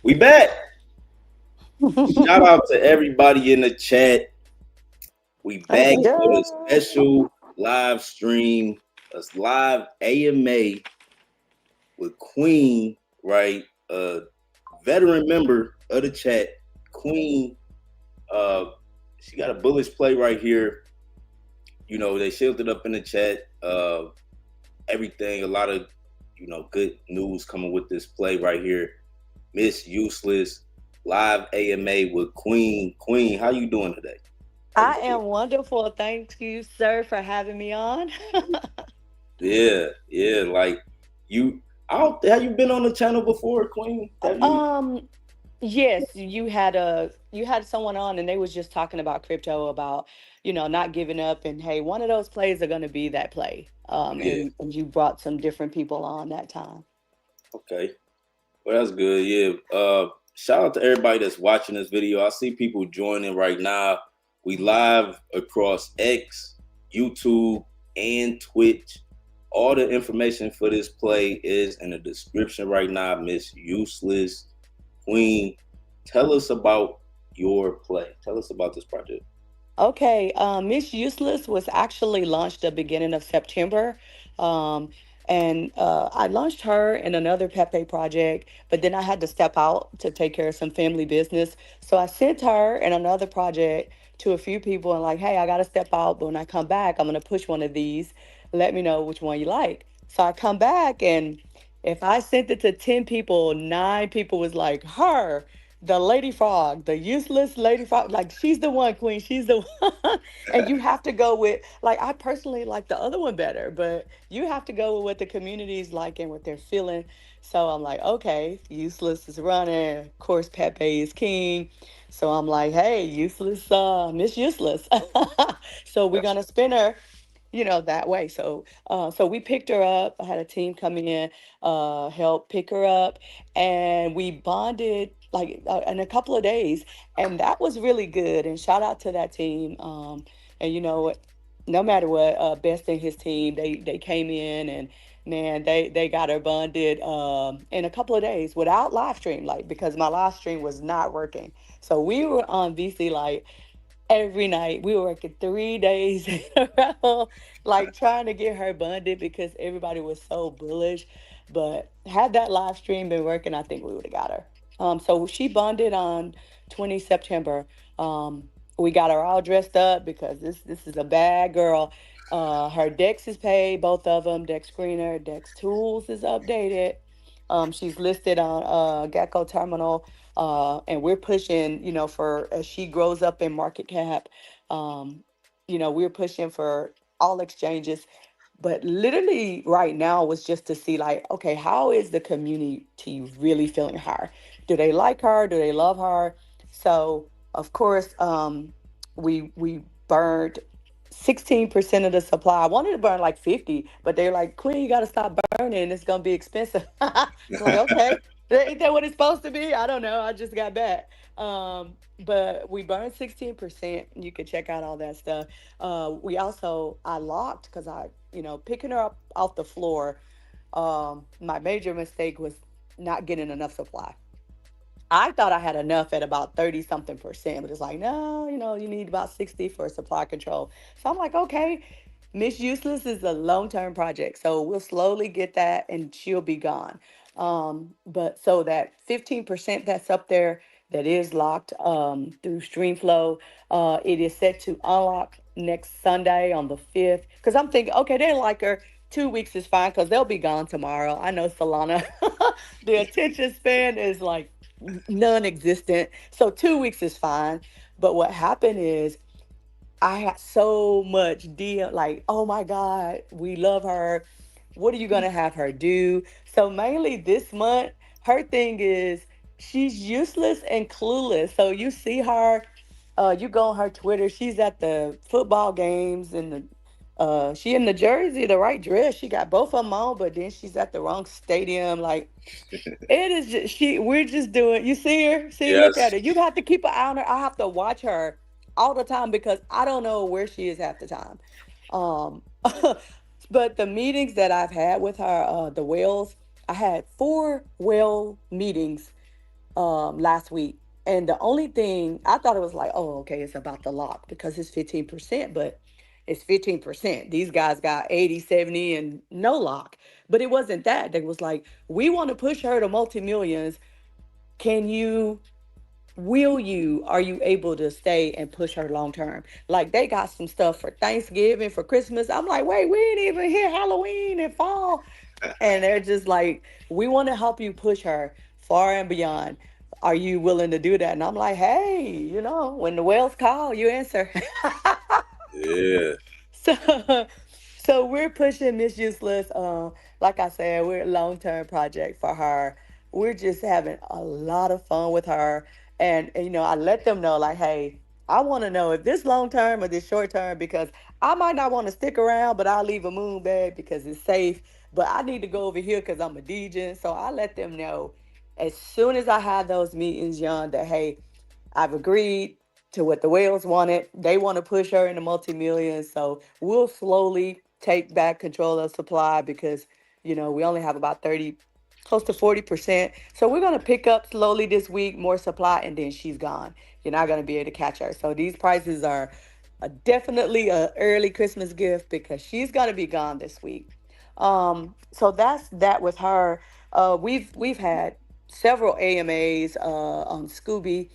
We back. Shout out to everybody in the chat. We Let's back with a go. special live stream, a live AMA with Queen, right? A veteran member of the chat. Queen, uh, she got a bullish play right here. You know, they shielded up in the chat. Everything, a lot of, good news coming with this play right here. Miss Useless, live AMA with Queen. Queen, how you doing today? How you I feel? am wonderful. Thank you, sir, for having me on. Yeah, yeah. Like you, I don't. Have you been on the channel before, Queen? Have you? um, yes, you had someone on and they was just talking about crypto, about, not giving up, and hey, one of those plays are gonna be that play. Yeah. And you brought some different people on that time. Okay. Well, that's good. Yeah. Shout out to everybody that's watching this video. I see people joining right now. We live across X, YouTube, and Twitch. All the information for this play is in the description right now. Miss Useless Queen, tell us about your play. Tell us about this project. Okay, Miss Useless was actually launched the beginning of September. Um, and I launched her in another Pepe project, but then I had to step out to take care of some family business. So I sent her and another project to a few people and like, hey, I got to step out, but when I come back, I'm going to push one of these. Let me know which one you like. So I come back, and if I sent it to 10 people, 9 people was like, her. The lady frog, the useless lady frog, like she's the one, Queen. She's the one. And you have to go with, like, I personally like the other one better, but you have to go with what the community's like and what they're feeling. So I'm like, okay, useless is running. Of course, Pepe is king. So I'm like, hey, useless, Miss Useless. So we're Gotcha. gonna spin her, that way. So we picked her up. I had a team come in, help pick her up, and we bonded like in a couple of days, and that was really good. And shout out to that team. And no matter what, Best and his team, they came in, and man, they got her bonded in a couple of days without live stream, like because my live stream was not working. So we were on VC like every night. We were working 3 days in a row, like trying to get her bonded because everybody was so bullish. But had that live stream been working, I think we would have got her. So she bonded on 20 September. We got her all dressed up because this is a bad girl. Her Dex is paid, both of them. Dex Screener, Dex Tools is updated. She's listed on Gecko Terminal, and we're pushing, for as she grows up in market cap, um, we're pushing for all exchanges. But literally right now was just to see like, okay, how is the community really feeling her? Do they like her? Do they love her? So of course, we burned 16% of the supply. I wanted to burn like 50, but they're like, Queen, you gotta stop burning. It's gonna be expensive. I'm like, okay. Ain't that what it's supposed to be? I don't know. I just got back. But we burned 16%. You can check out all that stuff. We also, I locked because picking her up off the floor. My major mistake was not getting enough supply. I thought I had enough at about 30 something percent, but it's like, no, you need about 60 for supply control. So I'm like, okay, Miss Useless is a long term project. So we'll slowly get that and she'll be gone. But so that 15% that's up there that is locked through StreamFlow, it is set to unlock next Sunday on the 5th. Because I'm thinking, okay, they like her. 2 weeks is fine because they'll be gone tomorrow. I know Solana, the attention span is like non-existent. So 2 weeks is fine. But what happened is I had so much DM like, oh my God, we love her. What are you gonna have her do? So mainly this month, her thing is she's useless and clueless. So you see her, you go on her Twitter, she's at the football games and she in the jersey, the right dress. She got both of them on, but then she's at the wrong stadium. Like it is just we're just doing, you see her? See, look at Yes. her. You have to keep an eye on her. I have to watch her all the time because I don't know where she is half the time. Um but the meetings that I've had with her, the whales, I had 4 whale meetings last week. And the only thing I thought, it was like, oh, okay, it's about the lock because it's 15%, but it's 15%. These guys got 80, 70, and no lock. But it wasn't that. They was like, we want to push her to multi-millions. Can you, will you, are you able to stay and push her long term? Like they got some stuff for Thanksgiving, for Christmas. I'm like, wait, we ain't even hit Halloween and fall. And they're just like, we want to help you push her far and beyond. Are you willing to do that? And I'm like, hey, when the whales call, you answer. Yeah. So, so we're pushing Miss Useless. Like I said, we're a long-term project for her. We're just having a lot of fun with her, and I let them know like, hey, I want to know if this long term or this short term because I might not want to stick around, but I'll leave a moon bag because it's safe. But I need to go over here because I'm a DJ, so I let them know as soon as I have those meetings, John, that hey, I've agreed to what the whales wanted. They want to push her into multi-millions. So we'll slowly take back control of supply because, we only have about 30, close to 40%. So we're going to pick up slowly this week, more supply, and then she's gone. You're not going to be able to catch her. So these prices are definitely a early Christmas gift because she's going to be gone this week. So that's that with her. We've had several AMAs on Scooby.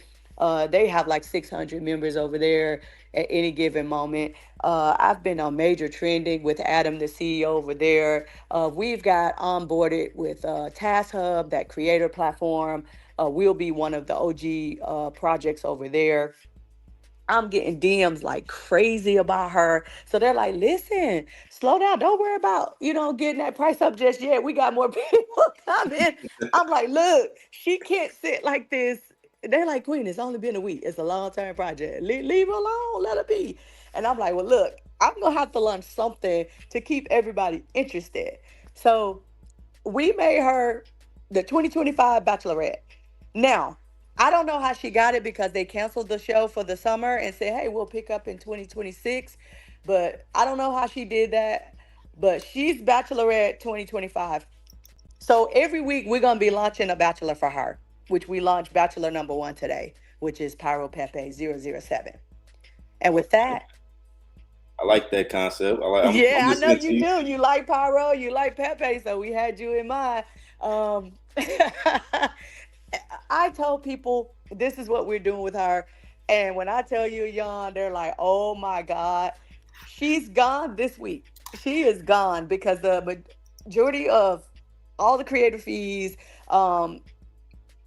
They have like 600 members over there at any given moment. I've been on major trending with Adam, the CEO over there. We've got onboarded with Task Hub, that creator platform. We'll be one of the OG projects over there. I'm getting DMs like crazy about her. So they're like, listen, slow down. Don't worry about, getting that price up just yet. We got more people coming. I'm like, look, she can't sit like this. They're like, Queen, it's only been a week. It's a long-term project. Leave her alone. Let her be. And I'm like, well, look, I'm going to have to launch something to keep everybody interested. So we made her the 2025 Bachelorette. Now, I don't know how she got it because they canceled the show for the summer and said, hey, we'll pick up in 2026. But I don't know how she did that. But she's Bachelorette 2025. So every week we're going to be launching a Bachelor for her, which we launched Bachelor number one today, which is Pyro Pepe 007. And with Okay. that, I like that concept. I'm yeah, I know listening to you you. do. You like Pyro, you like Pepe, so we had you in mind. Um, I told people this is what we're doing with her. And when I tell you, Yon, they're like, oh my God, she's gone this week. She is gone because the majority of all the creator fees, um,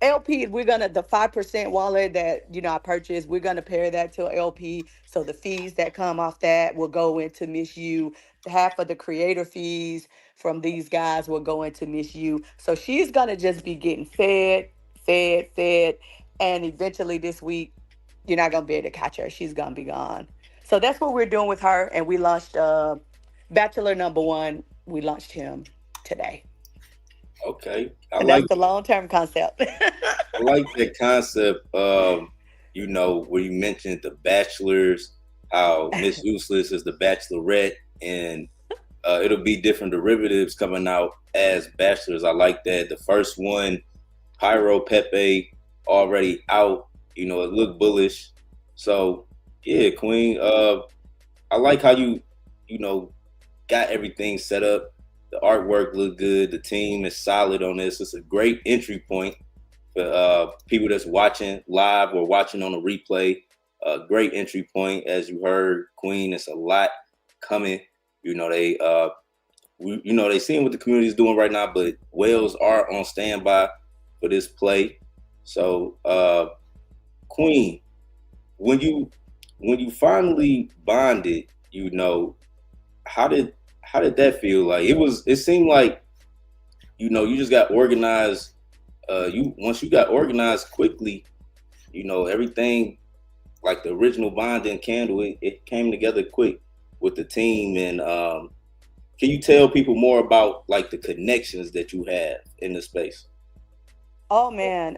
LP, we're gonna the 5% wallet that I purchased, we're gonna pair that to LP. So the fees that come off that will go into Miss You. Half of the creator fees from these guys will go into Miss You. So she's gonna just be getting fed, fed, fed, and eventually this week, you're not gonna be able to catch her. She's gonna be gone. So that's what we're doing with her. And we launched Bachelor number one. We launched him today. Okay. And that's the long-term concept. I like that concept of, where you mentioned the bachelors, how Miss Useless is the bachelorette, and it'll be different derivatives coming out as bachelors. I like that. The first one, Pyro Pepe, already out. It looked bullish. So yeah, Queen. I like how you know, got everything set up. The artwork looked good. The team is solid on this. It's a great entry point for people that's watching live or watching on a replay. Great entry point, as you heard, Queen. It's a lot coming. They they seeing what the community is doing right now, but Wales are on standby for this play. So, Queen, when you finally bonded, how did that feel? Like it seemed like you just got organized. You once you got organized quickly, everything like the original bonding candle, it came together quick with the team. And can you tell people more about like the connections that you have in the space? Oh man,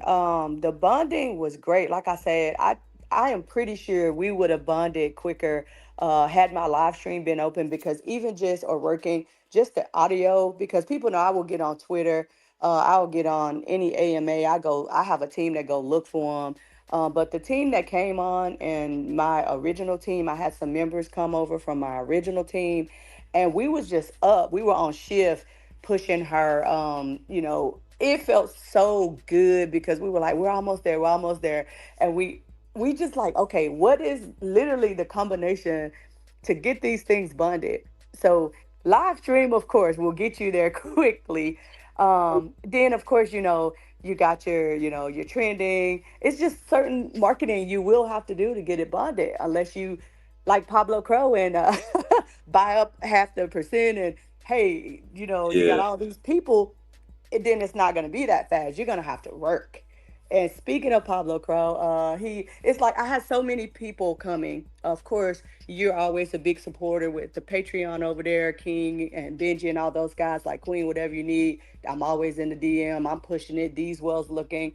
the bonding was great. Like I said, I am pretty sure we would have bonded quicker had my live stream been open because even just or working just the audio because people know I will get on Twitter. I'll get on any AMA. I have a team that go look for them. But the team that came on and my original team, I had some members come over from my original team, and we was just up. We were on shift pushing her. It felt so good because we were like, we're almost there, we're almost there, and we just like, okay, what is literally the combination to get these things bonded? So live stream, of course, will get you there quickly. Then of course, you got your trending. It's just certain marketing you will have to do to get it bonded, unless you like Pablo Crow and buy up half the percent, and hey, you got Yeah, all these people, then it's not going to be that fast. You're going to have to work. And speaking of Pablo Crow, it's like I had so many people coming. Of course, you're always a big supporter with the Patreon over there, King and Benji and all those guys, like Queen, whatever you need. I'm always in the DM. I'm pushing it. These wells looking.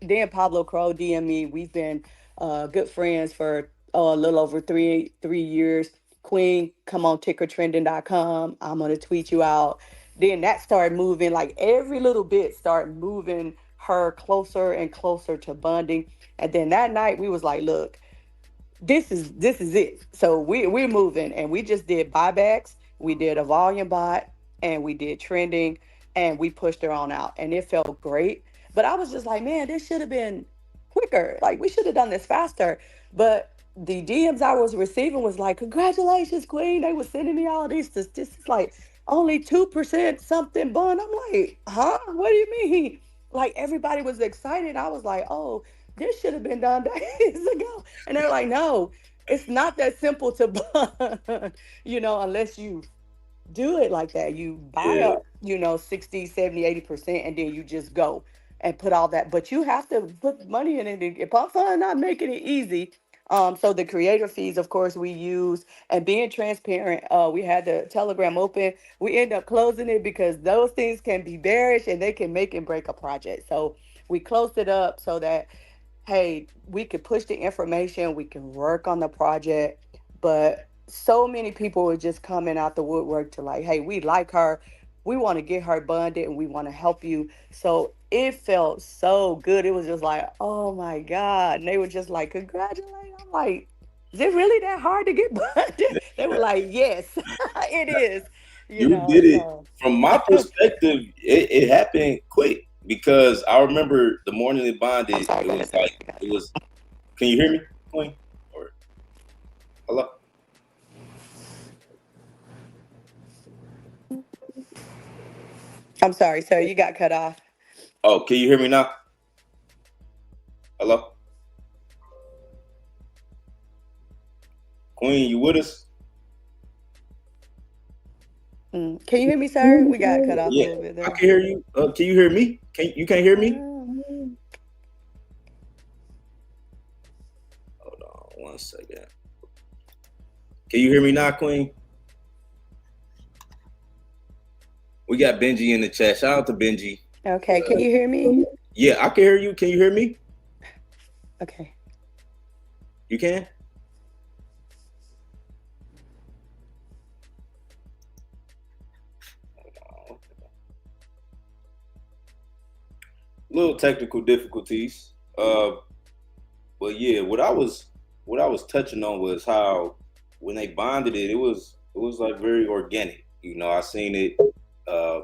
Then Pablo Crow DM me. We've been good friends for a little over three years. Queen, come on tickertrending.com. I'm gonna tweet you out. Then that started moving, like every little bit started moving her closer and closer to bonding. And then that night we was like, look, this is it. So we're moving, and we just did buybacks. We did a volume bot, and we did trending, and we pushed her on out, and it felt great. But I was just like, man, this should have been quicker. Like we should have done this faster. But the DMs I was receiving was like, congratulations, Queen. They were sending me all these statistics, like only 2% something bun. I'm like, huh? What do you mean? Like everybody was excited. I was like, oh, this should have been done days ago. And they're like, no, it's not that simple to bond, unless you do it like that. You buy yeah, up, 60, 70, 80%, and then you just go and put all that. But you have to put money in it. If I'm fun, not making it easy. So the creator fees, of course, we use, and being transparent. We had the Telegram open. We end up closing it because those things can be bearish and they can make and break a project. So we closed it up so that, hey, we could push the information, we can work on the project. But so many people were just coming out the woodwork to like, hey, we like her, we want to get her bonded, and we want to help you. So it felt so good. It was just like, oh my God. And they were just like, congratulate. I'm like, is it really that hard to get bonded? They were like, yes, it is. you did it. So From my perspective, it happened quick because I remember the morning it I'm bonded. sorry, It go was ahead, sir. like it was. Can you hear me, Queen? Or hello? I'm sorry, sir. You got cut off. Oh, can you hear me now? Hello, Queen. You with us? Can you hear me, sir? We got cut off a Yeah, little bit I there. can hear you. Can you hear me? Can't hear me? Uh, Hold on 1 second. Can you hear me now, Queen? We got Benji in the chat. Shout out to Benji. okay, can you hear me? Yeah, I can hear you. Can you hear me? Okay. You can? Little technical difficulties. But yeah, what I was touching on was how when they bonded it, it was like very organic. I seen it. Uh,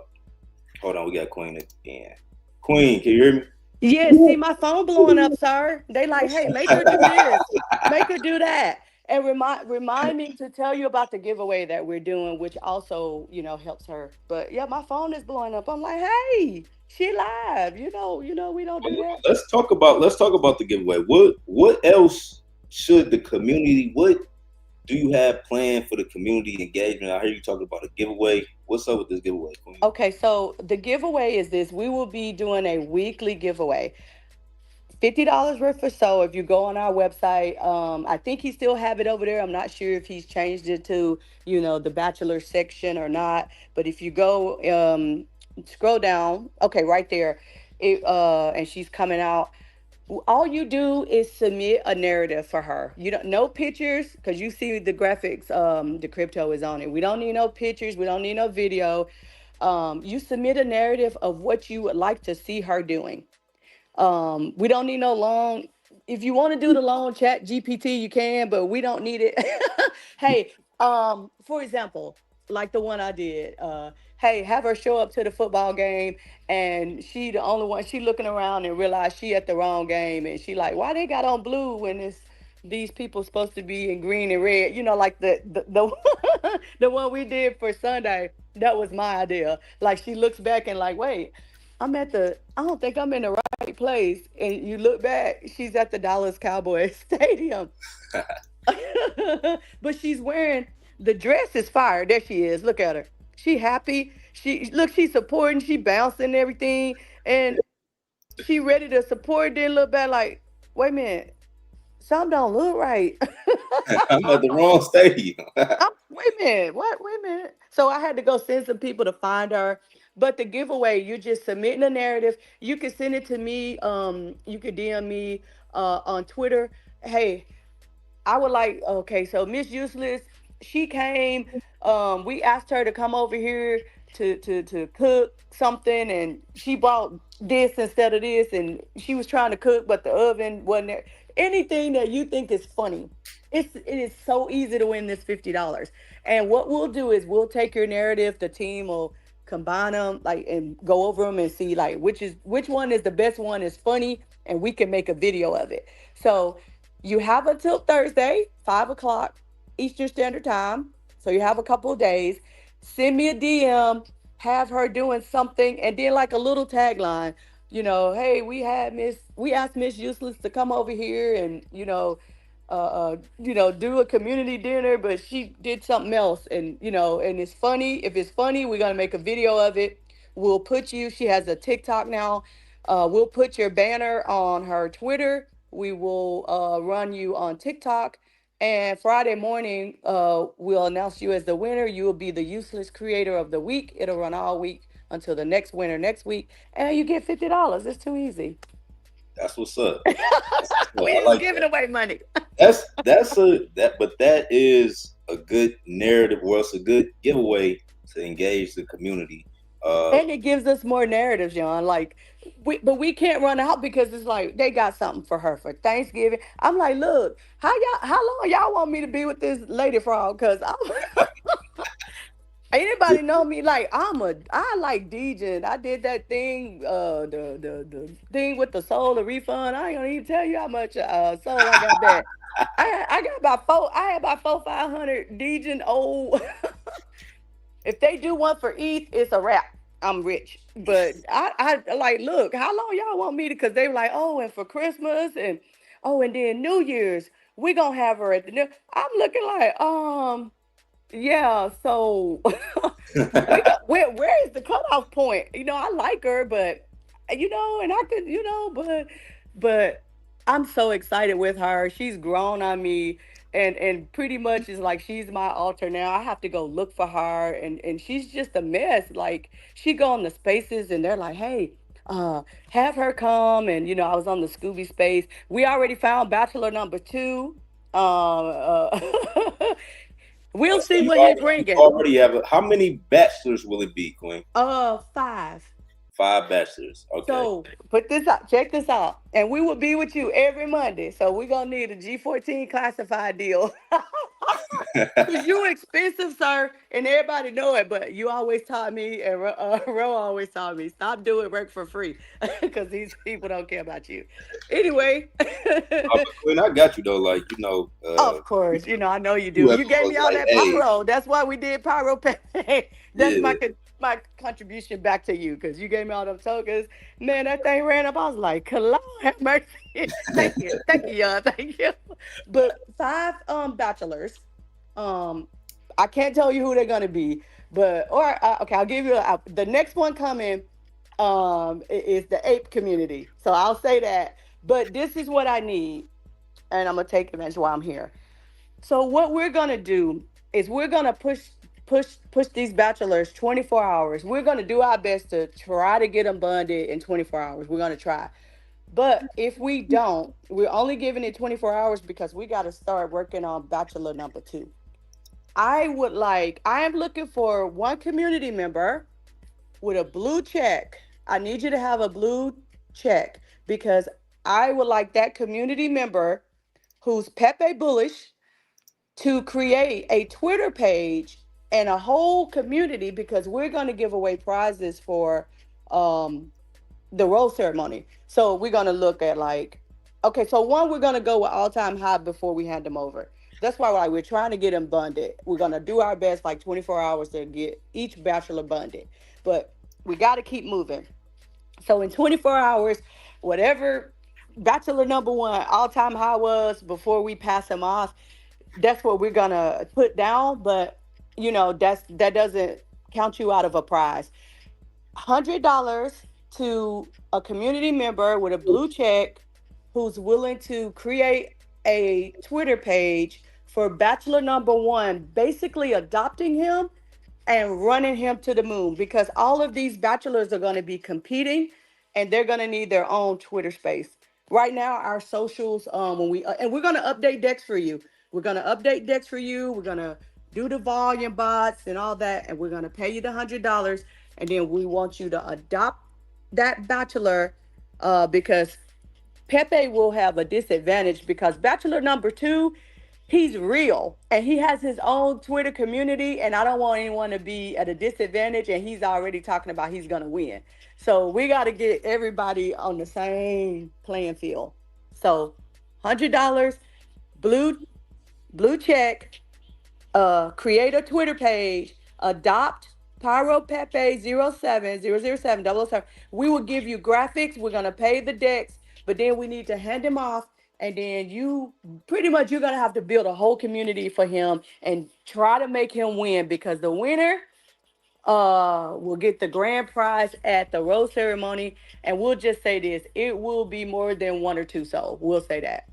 Hold on, we got Queen again. Queen, can you hear me? Yeah, see my phone blowing up, sir. They like, hey, make her do this, make her do that. And remind me to tell you about the giveaway that we're doing, which also, helps her. But yeah, my phone is blowing up. I'm like, hey, she live. We don't do that. Let's talk about the giveaway. What else should the community? What do you have planned for the community engagement? I hear you talking about a giveaway. What's up with this giveaway, Queen? Okay, so the giveaway is this. We will be doing a weekly giveaway. $50 worth or so if you go on our website. I think he still have it over there. I'm not sure if he's changed it to, the Bachelor section or not. But if you go scroll down, okay, right there, and she's coming out. All you do is submit a narrative for her. You don't no pictures because you see the graphics. The crypto is on it. We don't need no pictures. We don't need no video. You submit a narrative of what you would like to see her doing. We don't need no long. If you want to do the long chat GPT, you can, but we don't need it. Hey, for example, like the one I did. Hey, have her show up to the football game, and she the only one. She looking around and realize she at the wrong game, and she like, why they got on blue when it's these people supposed to be in green and red? You know, like the the one we did for Sunday. That was my idea. Like she looks back and like, wait, I don't think I'm in the right place. And you look back, she's at the Dallas Cowboys Stadium. But she's wearing the dress is fire. There she is. Look at her. She happy. She's supporting, she bouncing and everything. And she ready to support. Then look back like, wait a minute, something don't look right. I'm at the wrong stadium. Wait a minute. What? Wait a minute. So I had to go send some people to find her. But the giveaway, you're just submitting a narrative. You can send it to me. You can DM me on Twitter. Hey, I would like, okay, so Miss Useless, she came. We asked her to come over here to cook something, and she brought this instead of this, and she was trying to cook, but the oven wasn't there. Anything that you think is funny. It is so easy to win this $50. And what we'll do is we'll take your narrative, the team will combine them like and go over them and see like which one is the best one is funny, and we can make a video of it. So you have until Thursday, 5 o'clock Eastern Standard Time. So you have a couple of days. Send me a DM, have her doing something, and then like a little tagline. Hey, we asked Miss Useless to come over here and do a community dinner, but she did something else, and and it's funny. If it's funny, we're gonna make a video of it. We'll put you. She has a TikTok now. We'll put your banner on her Twitter. We will run you on TikTok. And Friday morning, we'll announce you as the winner. You will be the useless creator of the week. It'll run all week until the next winner next week. And you get $50. It's too easy. That's what's up. That's what's up. We I just like giving that. away money. But that is a good narrative. Well, it's a good giveaway to engage the community. Uh, And it gives us more narratives, John. Like, but we can't run out because it's like they got something for her for Thanksgiving. I'm like, look, how long y'all want me to be with this lady frog? Cause I'm anybody know me like I like DJing. I did that thing, the thing with the soul, the refund. I ain't gonna even tell you how much soul I got back. I got about four. I had about 500 DJing old. If they do one for ETH, it's a wrap. I'm rich. But I like, look, how long y'all want me to? Because they were like, oh, and for Christmas and then New Year's, we gonna have her at the new. I'm looking like, yeah. So where is the cutoff point? I like her, but and I could, but I'm so excited with her. She's grown on me, and pretty much is like she's my altar now. I have to go look for her, and she's just a mess. Like she go on the spaces, and they're like, hey. Have her come, and I was on the Scooby space. We already found Bachelor number 2. Uh, we'll so see you what he already, you bringing. already have how many bachelors will it be, Queen? 5. 5 bachelors. Okay. So put this out, check this out, and we will be with you every Monday. So we're gonna need a G14 classified deal. Cause you expensive, sir, and everybody know it. But you always taught me, and Ro always taught me, stop doing work for free, because these people don't care about you. Anyway, But Queen, I got you though. Like of course, I know you do. whoever You gave was me all like, that hey, pyro. That's why we did pyro pay. That's yeah, my contribution back to you, because you gave me all them tokens. Man, that thing ran up. I was like, Lord have mercy. Thank you, y'all, thank you. But 5 bachelors. Um, I can't tell you who they're gonna be, but okay, I'll give you the next one coming. Is the ape community. So I'll say that. But this is what I need, and I'm gonna take advantage while I'm here. So what we're gonna do is we're gonna push these bachelors 24 hours. We're gonna do our best to try to get them bonded in 24 hours. We're gonna try. But if we don't, we're only giving it 24 hours because we got to start working on bachelor number 2. I am looking for one community member with a blue check. I need you to have a blue check because I would like that community member who's Pepe Bullish to create a Twitter page and a whole community because we're going to give away prizes for um, the rose ceremony. So we're going to look at like, okay, so one, we're going to go with all time high before we hand them over. That's why like, we're trying to get them bundled. We're going to do our best, like 24 hours to get each bachelor bundled. But we got to keep moving. So in 24 hours, whatever bachelor number one all time high was before we pass him off, that's what we're gonna put down. But that doesn't count you out of a prize. $100 to a community member with a blue check who's willing to create a Twitter page for bachelor number one, basically adopting him and running him to the moon because all of these bachelors are going to be competing and they're going to need their own Twitter space. Right now, our socials, when we and we're going to update decks for you. We're going to update decks for you. We're going to do the volume bots and all that, and we're going to pay you the $100, and then we want you to adopt that bachelor, because Pepe will have a disadvantage because bachelor number two, he's real and he has his own Twitter community, and I don't want anyone to be at a disadvantage. And he's already talking about he's gonna win, so we got to get everybody on the same playing field. So $100, blue check, create a Twitter page, adopt Pyro Pepe 07007. We will give you graphics. We're gonna pay the decks, but then we need to hand him off. And then you pretty much you're gonna have to build a whole community for him and try to make him win because the winner will get the grand prize at the rose ceremony. And we'll just say this, it will be more than one or two souls. We'll say that.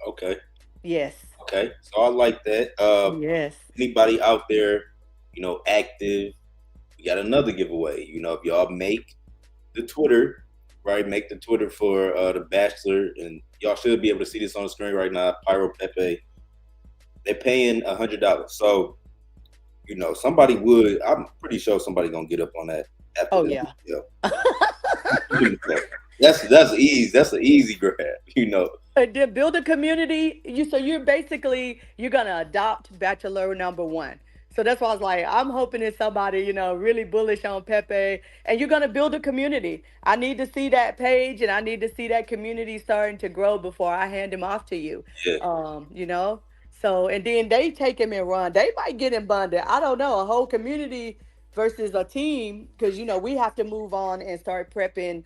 Okay. Yes. Okay. So I like that. Yes. Anybody out there, active, we got another giveaway. If y'all make the Twitter, right? Make the Twitter for the Bachelor, and y'all should be able to see this on the screen right now. Pyro Pepe, they're paying $100. So, somebody would. I'm pretty sure somebody gonna get up on that after Oh this yeah. video. That's easy. That's an easy grab. To build a community, you're gonna adopt bachelor number one. So that's why I was like, I'm hoping it's somebody, really bullish on Pepe, and you're gonna build a community. I need to see that page and I need to see that community starting to grow before I hand him off to you. Yeah. You know. So and then they take him and run. They might get him bundled. I don't know. A whole community versus a team, because we have to move on and start prepping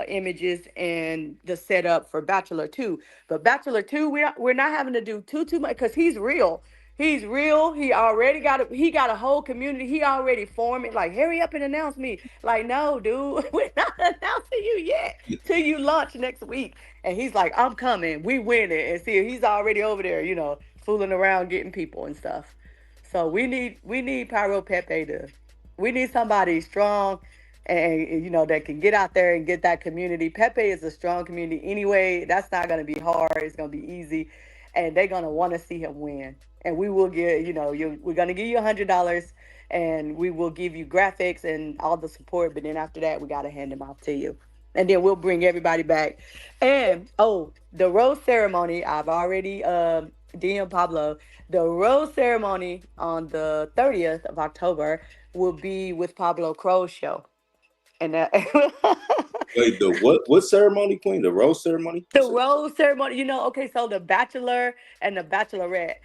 images and the setup for Bachelor 2. But Bachelor 2, we're not having to do too much because he's real. He's real. He got a whole community. He already formed it. Like, hurry up and announce me. Like, no, dude, we're not announcing you yet till you launch next week. And he's like, I'm coming. We win it. And see, he's already over there, fooling around getting people and stuff. So we need Pyro Pepe to we need somebody strong and that can get out there and get that community. Pepe is a strong community anyway. That's not going to be hard. It's going to be easy, and they're going to want to see him win. And we will get we're going to give you $100, and we will give you graphics and all the support. But then after that, we got to hand them off to you, and then we'll bring everybody back. And the rose ceremony, I've already DM Pablo. The rose ceremony on the 30th of October will be with Pablo Crow's show. And Wait, the what ceremony, Queen? The rose ceremony? the rose ceremony, okay, so the Bachelor and the Bachelorette,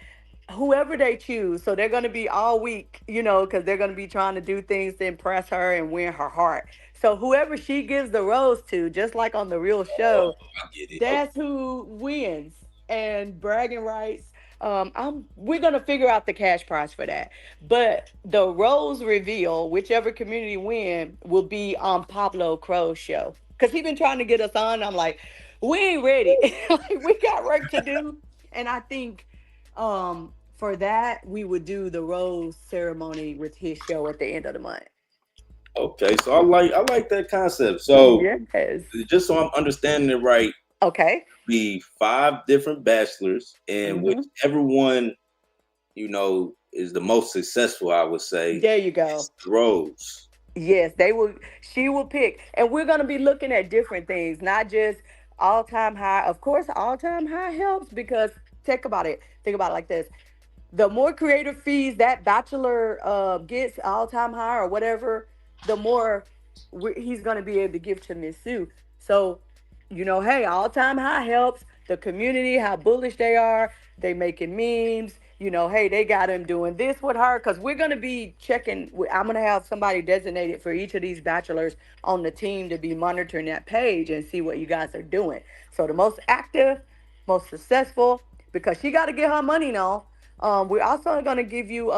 whoever they choose, so they're going to be all week, because they're going to be trying to do things to impress her and win her heart. So whoever she gives the rose to, just like on the real show, I get it. that's who wins. And bragging rights. We're gonna figure out the cash prize for that. But the rose reveal, whichever community win, will be on Pablo Crow's show. Cause he been trying to get us on. I'm like, we ain't ready. Like, we got work to do. And I think for that we would do the rose ceremony with his show at the end of the month. Okay, so I like that concept. So Yes. just so I'm understanding it right, Okay. be 5 different bachelors, and Mhm. whichever one is the most successful, I would say, There you go. is the rose. Yes, they will. She will pick, and we're gonna be looking at different things, not just all time high. Of course, all time high helps because think about it. Think about it like this: the more creative fees that Bachelor gets all time high or whatever, the more he's going to be able to give to Miss Sue. So, hey, all time high helps the community, how bullish they are. They making memes. Hey, they got him doing this with her because we're going to be checking. I'm going to have somebody designated for each of these bachelors on the team to be monitoring that page and see what you guys are doing. So the most active, most successful, because she got to get her money now. We're also going to give you,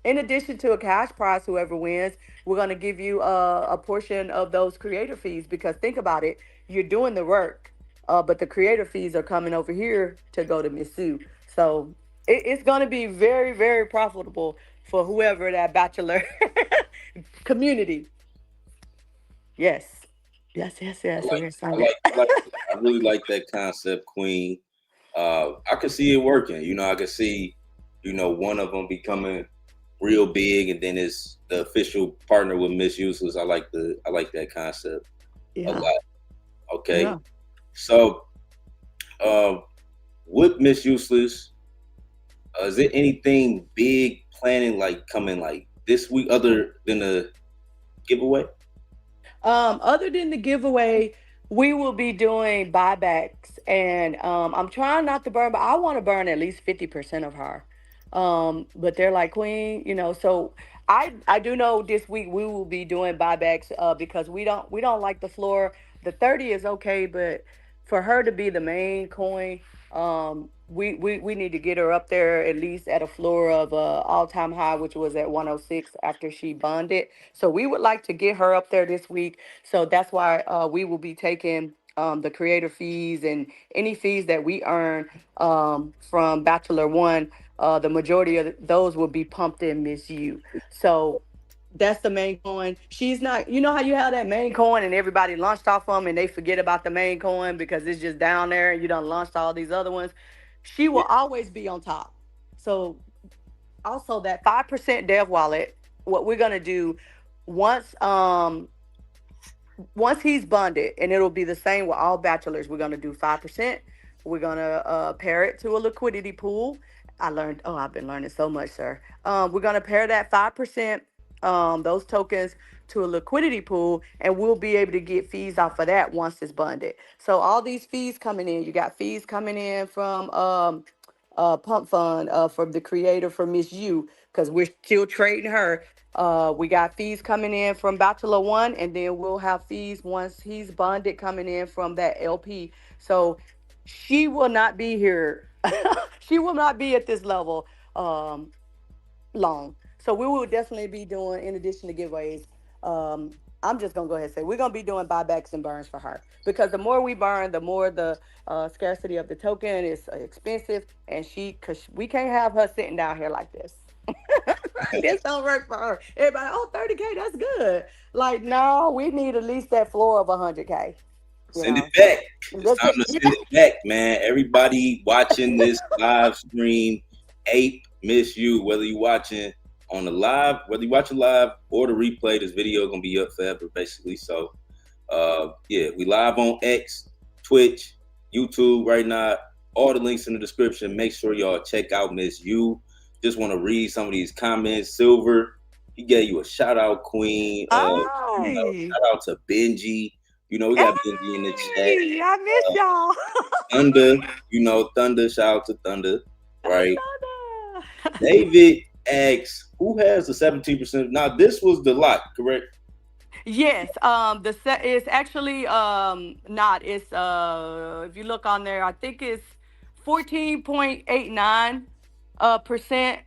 in addition to a cash prize, whoever wins, we're going to give you a portion of those creator fees because think about it, you're doing the work, but the creator fees are coming over here to go to Miss Sue. So it's going to be very, very profitable for whoever that bachelor community. Yes. Yes, yes, I yes. So like, we're I excited. like, I like, I really like that concept, Queen. I could see it working. I could see, one of them becoming real big, and then it's the official partner with Miss Useless. I like that concept a Yeah. lot. Okay, Yeah. so uh, with Miss Useless, is there anything big planning like coming like this week other than the giveaway? Other than the giveaway, we will be doing buybacks, and I'm trying not to burn, but I want to burn at least 50% of her. But they're like Queen, so I do know this week we will be doing buybacks because we don't like the floor. The 30 is okay, but for her to be the main coin, we need to get her up there at least at a floor of all time high, which was at 106 after she bonded. So we would like to get her up there this week. So that's why we will be taking the creator fees and any fees that we earn from Bachelor One. The majority of those will be pumped in Miss U. So that's the main coin. She's not, you know how you have that main coin and everybody launched off them and they forget about the main coin because it's just down there and you done launched all these other ones. She will Yeah. always be on top. So also that 5% dev wallet, what we're gonna do once once he's bonded, and it'll be the same with all bachelors. We're gonna do 5%. We're gonna pair it to a liquidity pool. I learned. Oh, I've been learning so much, sir. We're gonna pair that 5%, those tokens, to a liquidity pool, and we'll be able to get fees off of that once it's bonded. So all these fees coming in, you got fees coming in from pump fund from the creator for Miss U because we're still trading her. We got fees coming in from Bachelor One, and then we'll have fees once he's bonded coming in from that LP. So she will not be here. She will not be at this level um, long. So we will definitely be doing, in addition to giveaways. I'm just gonna go ahead and say we're gonna be doing buybacks and burns for her because the more we burn, the more the scarcity of the token is expensive, and because we can't have her sitting down here like this. This don't work for her. Everybody, oh, 30K, that's good. Like, no, we need at least that floor of 100K, you Send it know. back. It's That's time it. to send it back, man. Everybody watching this live stream, ape Miss You. Whether you watching on the live, whether you watching live or the replay, this video gonna be up forever, basically. So, yeah, we live on X, Twitch, YouTube right now. All the links in the description. Make sure y'all check out Miss You. Just want to read some of these comments. Silver, he gave you a shout out, Queen. Hi. Shout out to Benji. We got Benji in the chat. Hey, I miss y'all. Thunder, Thunder. Shout out to Thunder, Hey, right? Donna. David asks, who has the 17%? Now, this was the lot, correct? Yes, the set is actually not. It's if you look on there, I think it's 14.89 percent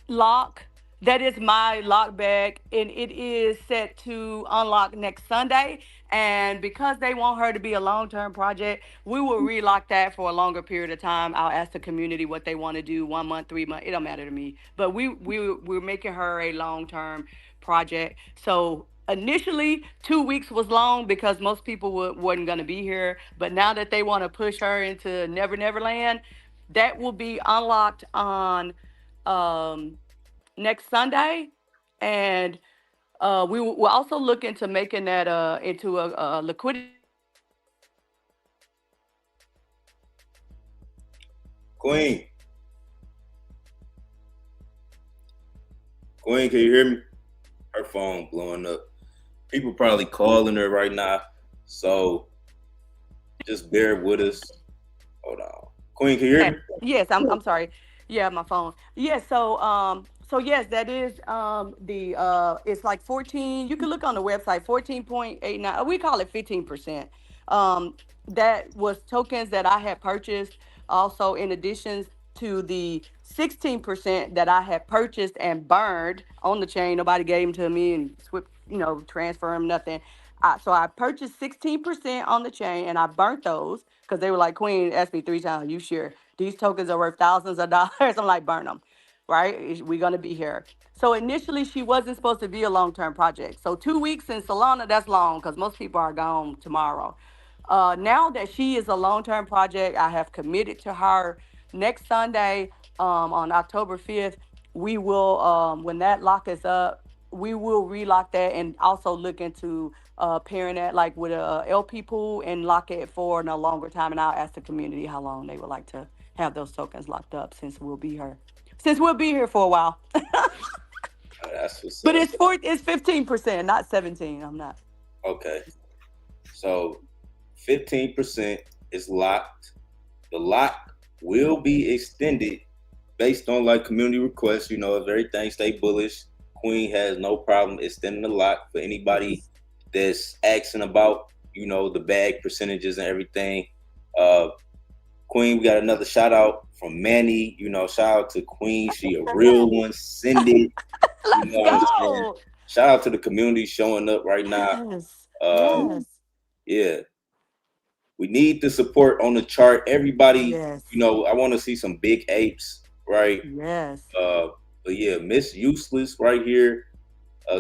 lock. That is my lock bag, and it is set to unlock next Sunday. And because they want her to be a long-term project, we will relock that for a longer period of time. I'll ask the community what they want to do, 1 month, 3 months. It don't matter to me. But we're making her a long-term project. So initially 2 weeks was long because most people wasn't going to be here. But now that they want to push her into Never Never Land, that will be unlocked on um next Sunday, and We're also looking to making that into a liquidity token so that way we can use it to buy Queen, Queen, can you hear me? Her phone blowing up. People probably calling her right now, so just bear with us. Hold on, Queen, can you hear Okay. me? Yes, I'm sorry. Yeah, my phone. Yes, so yes, that is the it's like 14. You can look on the website, 14.89. We call it 15%. Um that was tokens that I had purchased also in addition to the 16% that I had purchased and burned on the chain. Nobody gave them to me and transfer them, nothing. So I purchased 16% on the chain and I burnt those because they were like, Queen asked me 3 times, you sure? These tokens are worth thousands of dollars. I'm like, burn them, right? We're going to be here. So initially, she wasn't supposed to be a long term project. So 2 weeks in Solana, that's long because most people are gone tomorrow. Now that she is a long term project, I have committed to her next Sunday on October 5th. We will, when that lock is up, we will relock that and also look into pairing that like with a LP pool and lock it for a longer time. And I'll ask the community how long they would like to have those tokens locked up since we'll be here for a while. That's what's But up. it's 15%, not 17. I'm not. Okay, so 15% is locked. The lock will be extended based on like community requests. If everything stay bullish, Queen has no problem extending the lock for anybody Yes. that's asking about the bag percentages and everything. Uh, Queen, we got another shout out from Manny. Shout out to Queen. She a real one. Send it. You Let's know what I'm saying? go. Shout out to the community showing up right now. Yes. Uh, Yes. yeah, we need the support on the chart. Everybody, Yes. I want to see some big apes, right? Yes. Uh, but yeah, Miss Useless right here.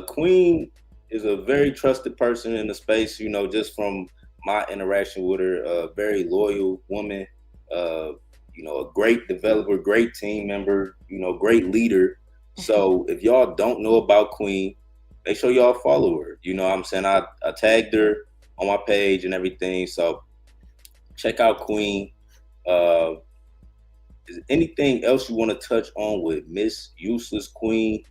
Queen is a very trusted person in the space, just from my interaction with her. A very loyal woman, uh, a great developer, great team member, great leader. So if y'all don't know about Queen, make sure y'all follow her. You know what I'm saying? I tagged her on my page and everything. So check out Queen. Uh, is anything else you want to touch on with Miss Useless Queen?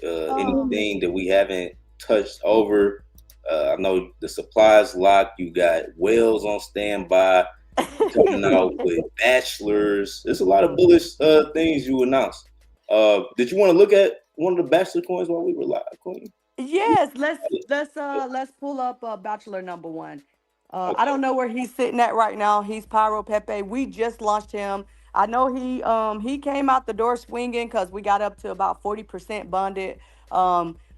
Um, Anything that we haven't touched over? I know the supplies locked. You got whales on standby. You coming out with bachelors. There's a lot of bullish things you announced. Did you want to look at one of the bachelor coins while we were live, Queen? Yes, let's pull up Bachelor number one. I Okay. don't know where he's sitting at right now. He's Pyro Pepe. We just launched him. I know he came out the door swinging because we got up to about 40% bonded.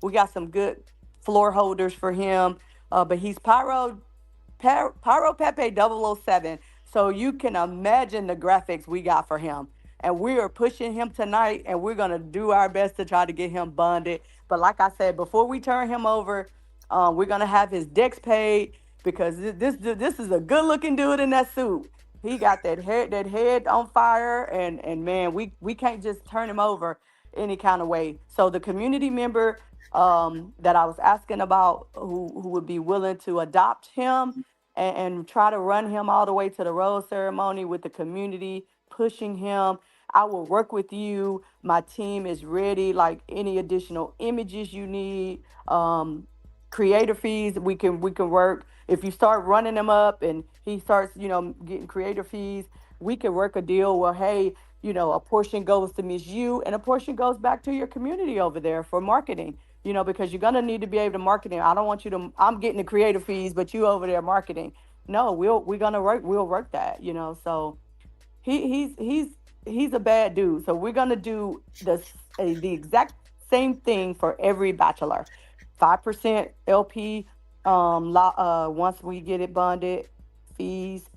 We got some good floor holders for him. But he's Pyro Pepe 007. So you can imagine the graphics we got for him. And we are pushing him tonight, and we're gonna do our best to try to get him bonded. But like I said, before we turn him over, we're gonna have his decks paid because this is a good looking dude in that suit. He got that head on fire, and man, we can't just turn him over any kind of way. So the community member that I was asking about, who would be willing to adopt him and try to run him all the way to the rose ceremony with the community pushing him. I will work with you. My team is ready. Like any additional images you need, creator fees, we can work. If you start running them up and he starts, getting creator fees, we can work a deal where, hey, a portion goes to Miss You and a portion goes back to your community over there for marketing. Because you're gonna need to be able to market it. I don't want you to. I'm getting the creator fees, but you over there marketing. No, we're gonna work. We'll work that. So he's a bad dude. So we're gonna do the exact same thing for every bachelor. 5% LP. Once we get it bonded, fees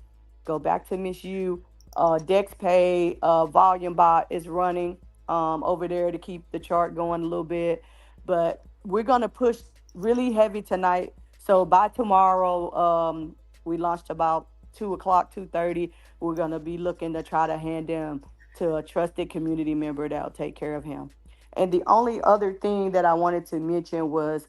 go back to Miss U. Dex Pay, Volume Bot is running over there to keep the chart going a little bit, but we're gonna push really heavy tonight. So by tomorrow, we launched about 2 o'clock, 2:30. We're gonna be looking to try to hand him to a trusted community member that'll take care of him. And the only other thing that I wanted to mention was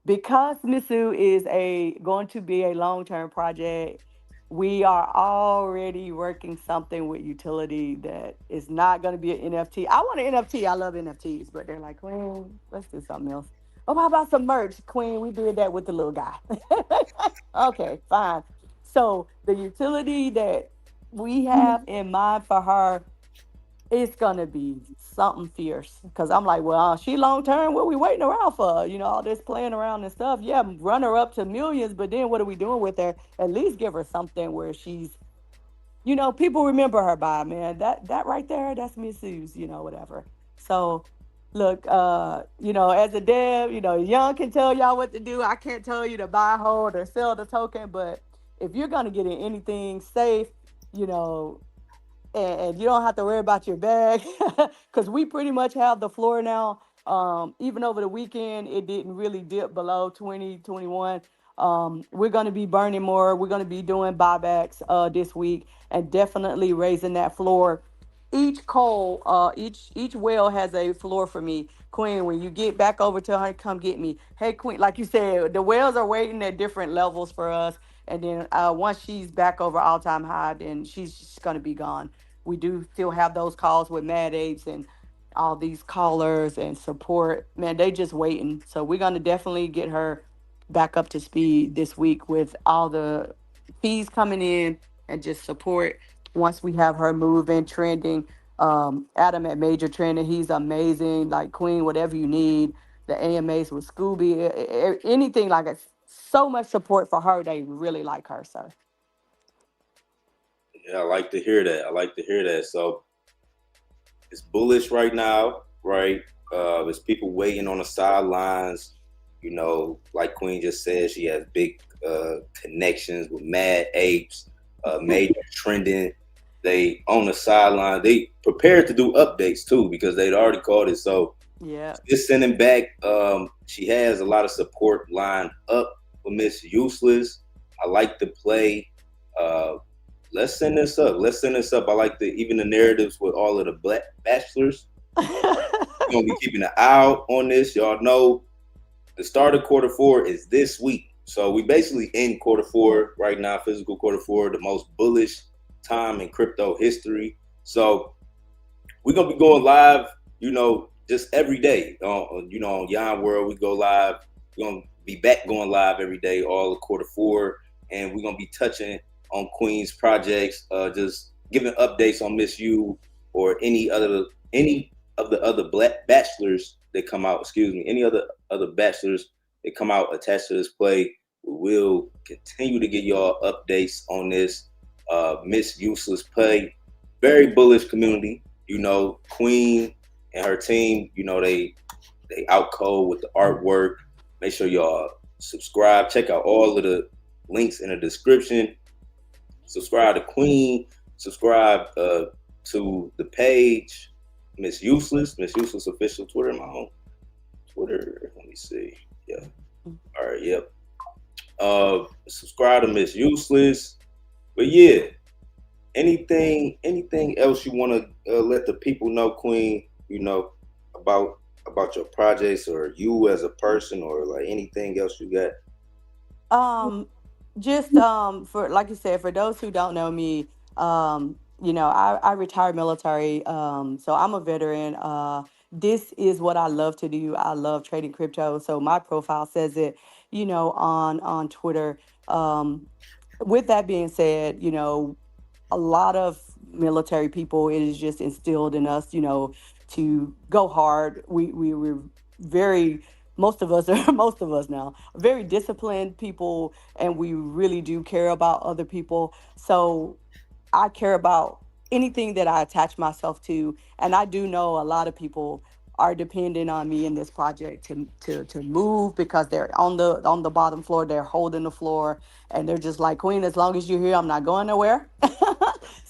Because MISSU is a going to be a long-term project, we are already working something with utility that is not going to be an NFT. I want an NFT. I love NFTs, but they're like, Queen, let's do something else. Oh, how about some merch, Queen? We did that with the little guy. Okay, fine. So the utility that we have in mind for her, it's gonna be something fierce. Cause I'm like, well, she long term. What we waiting around for? You know, all this playing around and stuff. Yeah, run her up to millions, but then what are we doing with her? At least give her something where she's, people remember her by, man. That right there, that's Miss Sue's, whatever. So look, as a dev, Young can tell y'all what to do. I can't tell you to buy, hold, or sell the token, but if you're gonna get in anything safe, you know, and you don't have to worry about your bag because we pretty much have the floor now. Even over the weekend, it didn't really dip below 2021. We're going to be burning more. We're going to be doing buybacks this week and definitely raising that floor. Each well has a floor for me. Queen, when you get back over to her, come get me. Hey, Queen, like you said, the wells are waiting at different levels for us. And then once she's back over all time high, then she's just going to be gone. We do still have those calls with Mad Apes and all these callers and support. Man, they just waiting. So we're going to definitely get her back up to speed this week with all the fees coming in and just support once we have her moving, trending. Adam at Major Trending, he's amazing. Like Queen, whatever you need. The AMAs with Scooby, anything like it. So much support for her. They really like her. So Yeah, I like to hear that. I like to hear that. So it's bullish right now, right? There's people waiting on the sidelines. Like Queen just said, she has big connections with Mad Apes, Major Trending. They on the sideline. They prepared to do updates too because they'd already called it. So yeah. just sending back. She has a lot of support lined up for Miss Useless. I like the play. Uh, let's send this up. Let's send this up. I like even the narratives with all of the black bachelors. We're gonna be keeping an eye out on this. Y'all know the start of quarter four is this week. So we basically in quarter four right now, physical quarter four, the most bullish time in crypto history. So we're gonna be going live, just every day. On Yon World, we go live. We're gonna be back going live every day, all of quarter four, and we're gonna be touching on Queen's projects, just giving updates on Miss You or any of the other black bachelors that come out. Excuse me, any other bachelors that come out attached to this play. We will continue to get y'all updates on this Miss Useless play. Very bullish community. Queen and her team, they out code with the artwork. Make sure y'all subscribe. Check out all of the links in the description. Subscribe to Queen. Subscribe to the page, Miss Useless official Twitter. My own Twitter. Let me see. Yeah. All right. Yep. Subscribe to Miss Useless. But yeah, anything else you want to let the people know, Queen? About your projects or you as a person or like anything else you got? Um, just for like you said, for those who don't know me, I retired military. So I'm a veteran. This is what I love to do. I love trading crypto. So my profile says it, on Twitter. Um, with that being said, a lot of military people, it is just instilled in us, to go hard. We were very, most of us are most of us now very disciplined people, and we really do care about other people. So I care about anything that I attach myself to, and I do know a lot of people are dependent on me in this project to move because they're on the bottom floor, they're holding the floor, and they're just like, Queen, as long as you're here, I'm not going nowhere.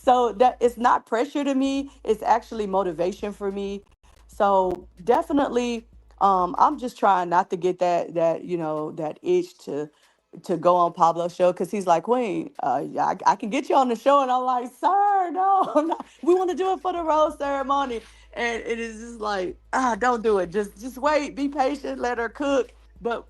So that it's not pressure to me; it's actually motivation for me. So definitely, I'm just trying not to get that itch to go on Pablo's show because he's like, Queen, I can get you on the show. And I'm like, sir, no, we want to do it for the rose ceremony. And it is just like, don't do it. Just wait, be patient, let her cook. But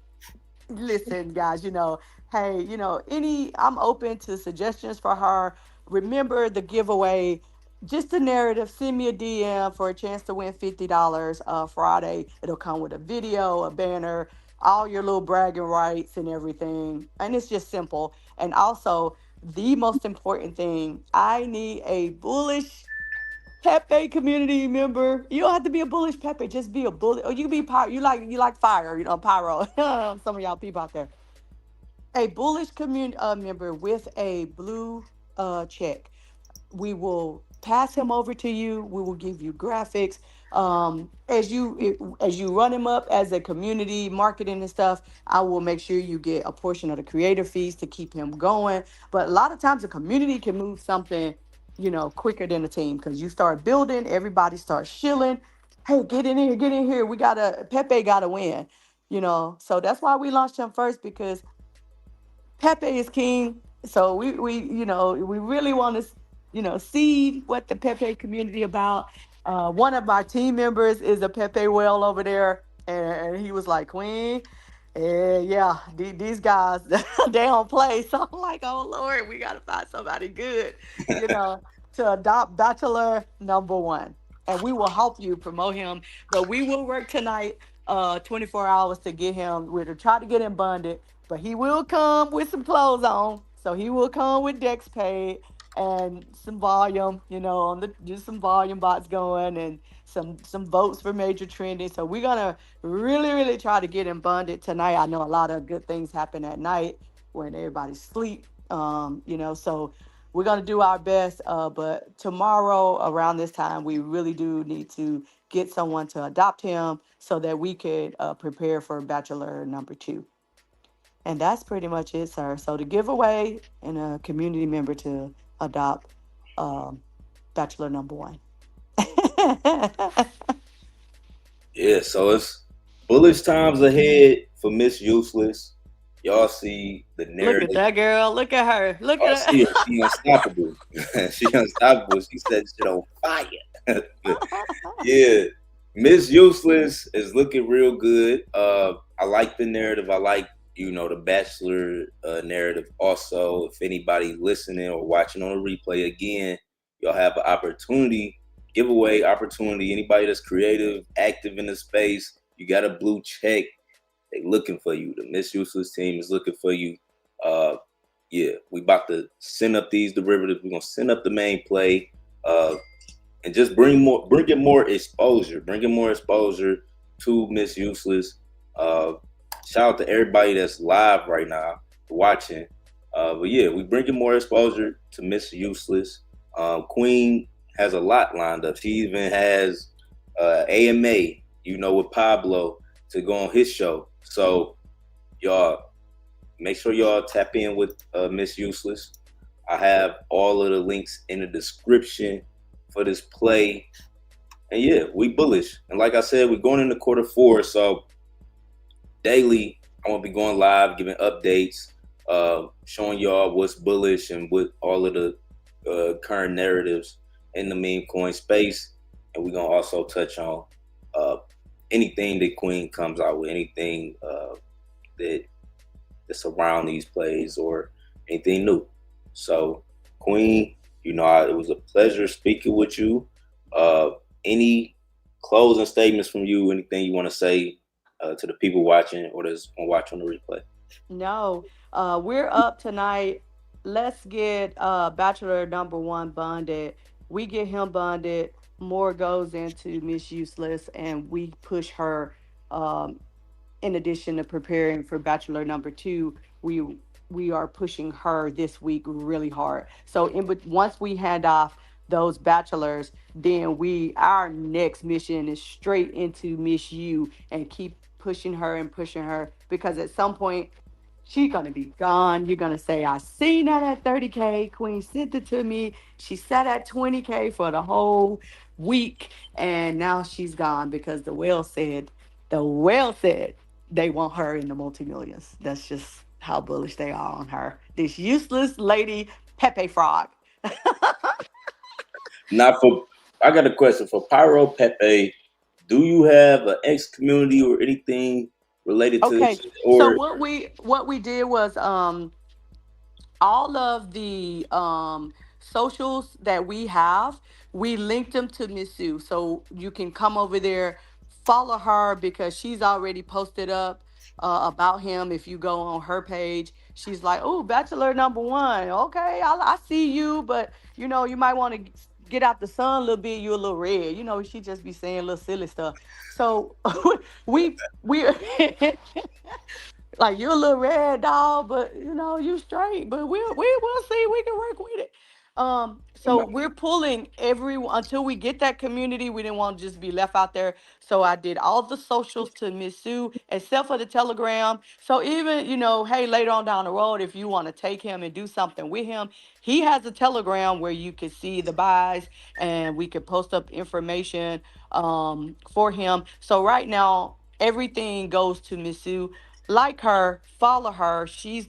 Listen, guys, hey, I'm open to suggestions for her. Remember the giveaway, just the narrative. Send me a DM for a chance to win $50 Friday. It'll come with a video, a banner, all your little bragging rights and everything. And it's just simple. And also, the most important thing, I need a bullish Pepe community member. You don't have to be a bullish Pepe. Just be a bully, or you can be pyro. You like fire. Pyro. Some of y'all people out there. A bullish community member with a blue check. We will pass him over to you. We will give you graphics. As you run him up as a community marketing and stuff, I will make sure you get a portion of the creator fees to keep him going. But a lot of times the community can move something, quicker than the team, because you start building, everybody starts shilling. Hey, get in here, get in here. We gotta Pepe gotta win. So that's why we launched him first, because Pepe is king. So we really want to see what the Pepe community about. One of my team members is a Pepe whale over there, and he was like, Queen, yeah, these guys they don't play. So I'm like, oh Lord, we gotta find somebody good, you know, to adopt Bachelor number one. And we will help you promote him. But we will work tonight, 24 hours to get him. We'll try to get him bonded, but he will come with some clothes on. So he will come with Dex paid and some volume, on the just some volume bots going, and some votes for major trending. So we're gonna really, really try to get him bonded tonight. I know a lot of good things happen at night when everybody's sleep. So we're gonna do our best. But tomorrow around this time, we really do need to get someone to adopt him so that we could prepare for Bachelor number two. And that's pretty much it, sir. So the giveaway and a community member to adopt um, Bachelor number one. Yeah, so it's bullish times ahead for Miss Useless. Y'all see the Look at narrative. that girl. Look at her. Look Y'all at see her. her. She unstoppable. She unstoppable. She set shit on fire. Yeah, Miss Useless is looking real good. I like the narrative. I like the Bachelor narrative. Also, if anybody listening or watching on a replay again, y'all have an opportunity, giveaway opportunity. Anybody that's creative, active in the space, you got a blue check. They looking for you. The Miss Useless team is looking for you. Uh, yeah, we about to send up these derivatives. We're gonna send up the main play. And just bring it more exposure to Miss Useless. Uh, Shout out to everybody that's live right now watching. But yeah, we bringing more exposure to Miss Useless. Queen has a lot lined up. She even has AMA, with Pablo to go on his show. So y'all make sure y'all tap in with Miss Useless. I have all of the links in the description for this play. And yeah, we bullish. And like I said, we're going into quarter four. So daily, I'm gonna be going live, giving updates, showing y'all what's bullish and what all of the current narratives in the meme coin space. And we're gonna also touch on uh, anything that Queen comes out with, anything that that's around these plays or anything new. So, Queen, it was a pleasure speaking with you. Any closing statements from you? Anything you want to say to the people watching or that's gonna watch on the replay? No, we're up tonight. Let's get Bachelor number one bonded. We get him bonded. More goes into Miss Useless, and we push her. Um, in addition to preparing for Bachelor number two, we are pushing her this week really hard. So once we hand off those bachelors, then our next mission is straight into Miss U and keep pushing her, because at some point she's gonna be gone. You're gonna say, I seen that at 30K. Queen sent it to me. She sat at 20K for the whole week, and now she's gone because the whale said they want her in the multi-millions. That's just how bullish they are on her. This useless lady, Pepe Frog. Not for. I got a question for Pyro Pepe. Do you have an ex community or anything related to Okay. this, So or what we did was all of the socials that we have, we linked them to MISSU. So you can come over there, follow her because she's already posted up about him. If you go on her page, she's like, "Oh, Bachelor number one. Okay, I see you, but you might want to get out the sun a little bit. You a little red. She just be saying little silly stuff. So we like you a little red dog, but you straight. But we will see. We can work with it. So we're pulling every until we get that community. We didn't want to just be left out there. So I did all the socials to Miss Sue, except for the Telegram. So even hey, later on down the road, if you want to take him and do something with him, he has a Telegram where you can see the buys and we could post up information for him. So right now, everything goes to Miss Sue. Like her, follow her. She's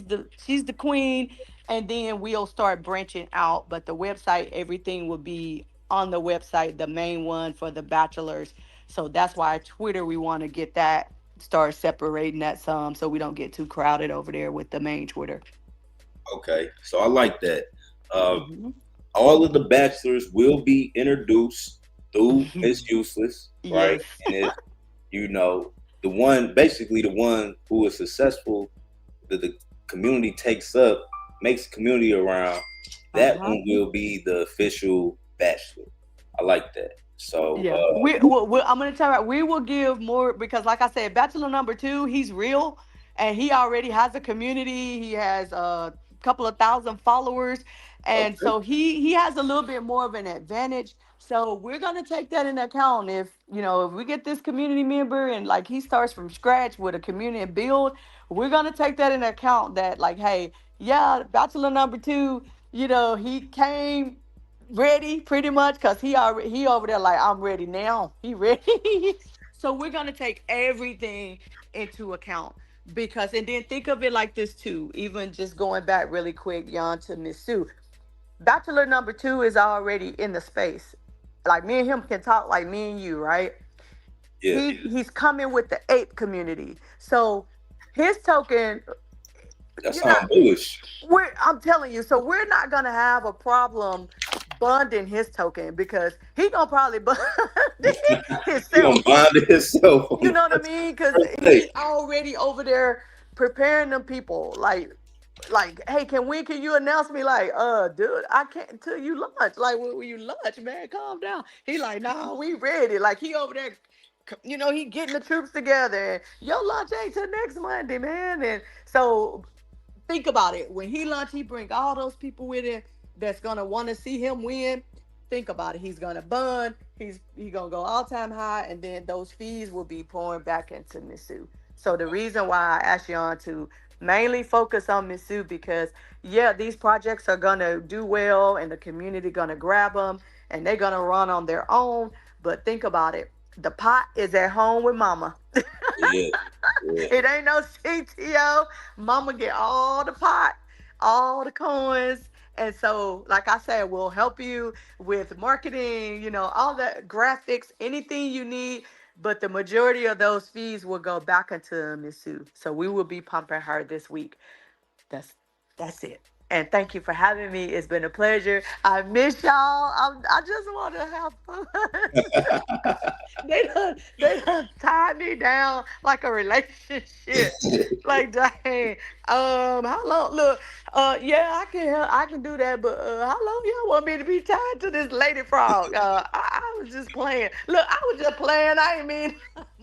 the queen, and then we'll start branching out. But the website, everything will be on the website, the main one for the bachelors. So that's why Twitter, we want to get that, start separating that some, so we don't get too crowded over there with the main Twitter. okay, so I like that. Um, Hmm. all of the bachelors will be introduced through Miss Useless, right? Yes. And if you know basically the one who is successful, that the community takes up, makes community around, that Uh-huh. one will be the official bachelor. I like that. So Yeah, I'm gonna tell you, we will give more because, like I said, Bachelor number two, he's real, and he already has a community. He has a couple of thousand followers, and okay, so he has a little bit more of an advantage. So we're gonna take that into account. If we get this community member and like he starts from scratch with a community build, we're gonna take that into account. That like, hey, yeah, Bachelor number two, he came ready pretty much because he over there like I'm ready now. He ready. So we're gonna take everything into account because and then think of it like this too. Even just going back really quick, Yon, to Miss Sue. Bachelor number two is already in the space. Like me and him can talk like me and you, right? yeah, He's coming with the ape community. So his token, that you're not sounds bullish. I'm telling you, so we're not gonna have a problem bonding his token because he gonna probably bond He himself. gonna bind himself on You the know what I first, mean? Because first day. he's already over there preparing them people. Like, hey, can you announce me? Like, dude, I can't until you lunch. Like, when you lunch, man, calm down. He like, nah, we ready. Like he over there. He getting the troops together. And your lunch ain't till next Monday, man. And so think about it. When he launch, he bring all those people with him that's gonna want to see him win. Think about it. He's gonna bun. He gonna go all time high, and then those fees will be pouring back into Mizzou. So the reason why I asked you on to mainly focus on Mizzou because yeah, these projects are gonna do well, and the community gonna grab them, and they're gonna run on their own. But think about it. The pot is at home with Mama. Yeah, yeah. It ain't no CTO. Mama get all the pot, all the coins. And so, like I said, we'll help you with marketing, all the graphics, anything you need. But the majority of those fees will go back into Miss Sue. So we will be pumping her this week. That's that's it. And thank you for having me. It's been a pleasure. I miss y'all. I just want to have fun. They done tied me down like a relationship. Like dang. How long? Look, yeah, I can do that, but how long y'all want me to be tied to this lady frog? I was just playing. Look, I was just playing. I ain't mean.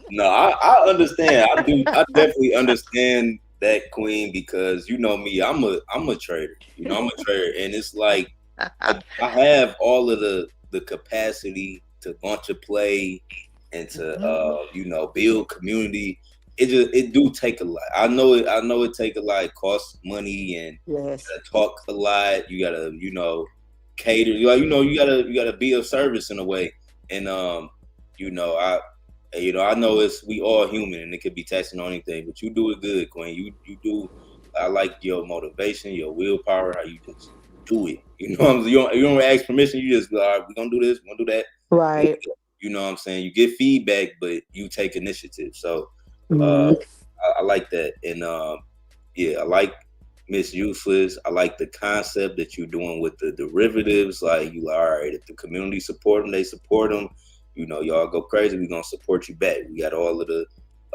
No, I understand. I do. I definitely understand that, Queen, because you know me. I'm a trader. I'm a trader, and it's like I have all of the capacity to launch a play and to Mhm. build community. It do take a lot. I know it take a lot. It costs money and you Yes. gotta talk a lot. You gotta cater. You gotta be of service in a way. And I know it's we all human and it could be taxing on anything, but you do it good, Queen. You do. I like your motivation, your willpower, how you just do it. You know what I'm saying? You don't ask permission. You just go, all right, we're gonna do this, we're gonna do that. Right. You know what I'm saying? You get feedback, but you take initiative. So Uh, Mhm. I like that, and yeah, I like Miss Useless. I like the concept that you're doing with the derivatives. Like you, like, all right, if the community support them, they support them. You know, y'all go crazy. We gonna support you back. We got all of the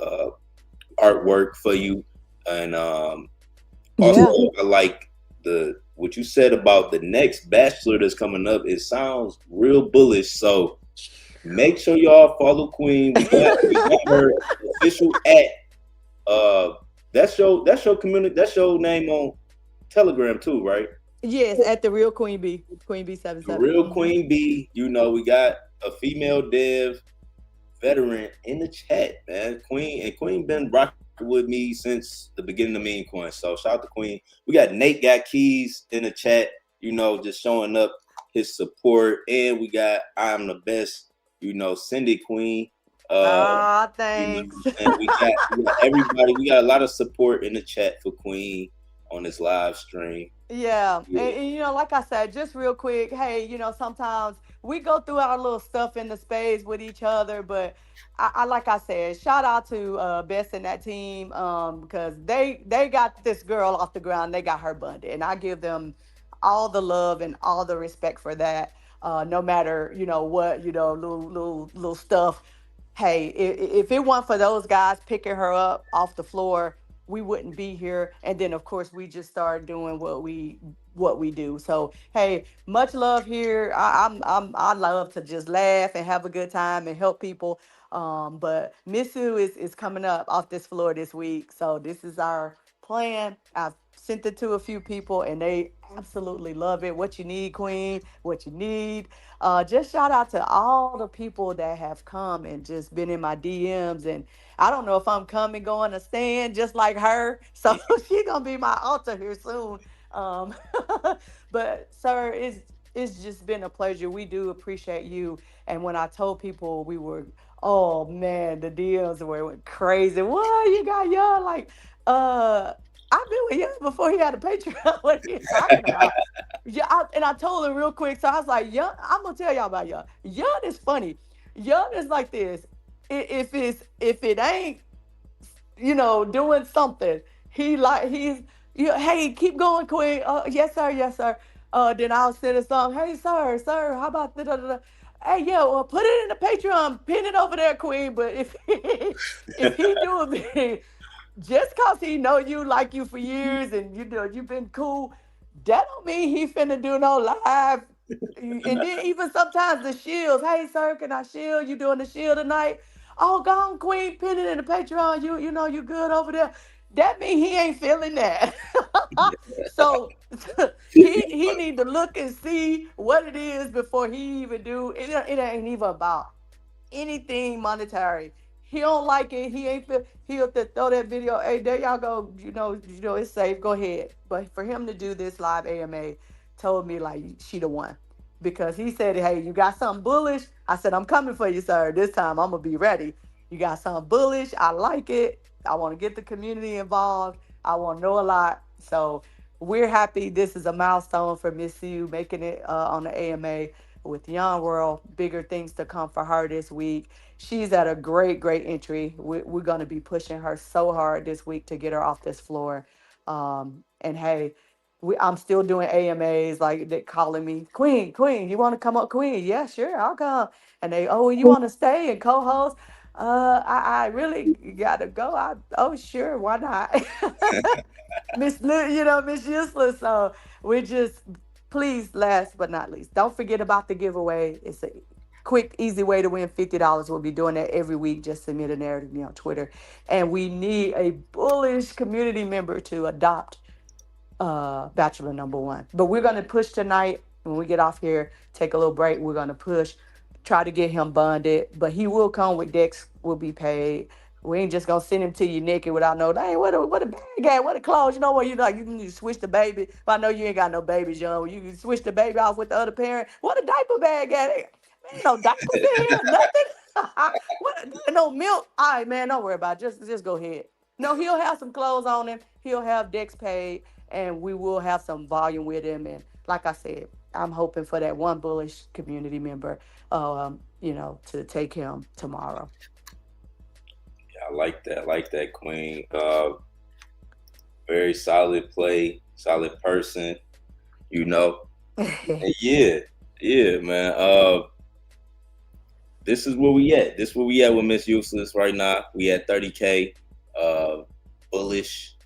uh, artwork for you, and also Yeah. I like the what you said about the next Bachelor that's coming up. It sounds real bullish. So make sure y'all follow Queen. We got her official at uh that's your community, that's your name on Telegram too, right? Yes, at the real Queen Bee, Queen Bee seven The seven. real Queen Bee. You know, we got a female dev veteran in the chat, man. Queen been rocking with me since the beginning of Mean Coin. So shout out to Queen. We got Nate got keys in the chat, you know, just showing up his support. And we got I'm the best, you know, Cindy Queen. Uh, Ah, you know thanks. what I'm saying? We got everybody, we got a lot of support in the chat for Queen on this live stream. Yeah, Yeah. and like I said, just real quick, hey, sometimes we go through our little stuff in the space with each other, but I like I said, shout out to Bess and that team, because they got this girl off the ground, they got her bunded, and I give them all the love and all the respect for that. No matter what, little stuff. Hey, if it weren't for those guys picking her up off the floor, we wouldn't be here. And then of course we just started doing what we do. So hey, much love here. I love to just laugh and have a good time and help people. But MISSU is coming up off this floor this week. So this is our plan. I've sent it to a few people and they absolutely love it. What you need, Queen, what you need. Just shout out to all the people that have come and just been in my DMs, and I don't know if I'm coming, going to stand just like her. So she gonna be my altar here soon. Um, but sir, it's just been a pleasure. We do appreciate you. And when I told people we were, oh man, the DMs went crazy. What you got, young? Like, I've been with Young before he had a Patreon. What are you talking about? Yeah, and I told him real quick. So I was like, Young, I'm gonna tell y'all about Young. Young is funny. Young is like this. If it ain't doing something. He's hey, keep going, Queen. Yes, sir, yes, sir. Then I'll send a song. Hey, sir, how about da? Hey, yeah, well, put it in the Patreon, pin it over there, Queen. But if if he do it, just cause he know you, like you for years, and you've been cool, that don't mean he finna do no live. And then even sometimes the shields. Hey, sir, can I shield? You doing the shield tonight? Oh, gone, Queen, pin it in the Patreon. You good over there. That mean he ain't feeling that. So he need to look and see what it is before he even do. It ain't even about anything monetary. He don't like it. He ain't feel. He'll throw that video. Hey, there y'all go. It's safe. Go ahead. But for him to do this live AMA, told me like she the one, because he said, "Hey, you got something bullish?" I said, "I'm coming for you, sir. This time I'm gonna be ready. You got something bullish? I like it. I want to get the community involved. I want to know a lot." So we're happy. This is a milestone for Miss You making it on the AMA with Young World. Bigger things to come for her this week. She's at a great entry. We're going to be pushing her so hard this week to get her off this floor. And hey, I'm still doing AMAs, like they calling me, Queen, you want to come up, Queen? Yeah, sure, I'll come. And they, oh, you want to stay and co-host? I really gotta go. Oh, sure, why not? Miss Useless. So we just, please, last but not least, don't forget about the giveaway. It's a quick, easy way to win $50. We'll be doing that every week. Just submit a narrative to me on Twitter. And we need a bullish community member to adopt Bachelor number one. But we're gonna push tonight when we get off here, take a little break. We're gonna push, try to get him bonded, but he will come with Dex, will be paid. We ain't just gonna send him to you naked without no, hey, what a bag at, what a clothes, what you like, you can switch the baby. If I know you ain't got no babies, you can switch the baby off with the other parent. What a diaper bag at? Man, ain't no diapers in here, nothing. What no milk. All right, man, don't worry about it. Just go ahead. No, he'll have some clothes on him. He'll have Dex paid, and we will have some volume with him. And like I said, I'm hoping for that one bullish community member, to take him tomorrow. I like that, Queen. Very solid play, solid person, you know. And yeah, man. This is where we at. This is where we at with Miss Useless right now. We at 30K. Uh, bullish,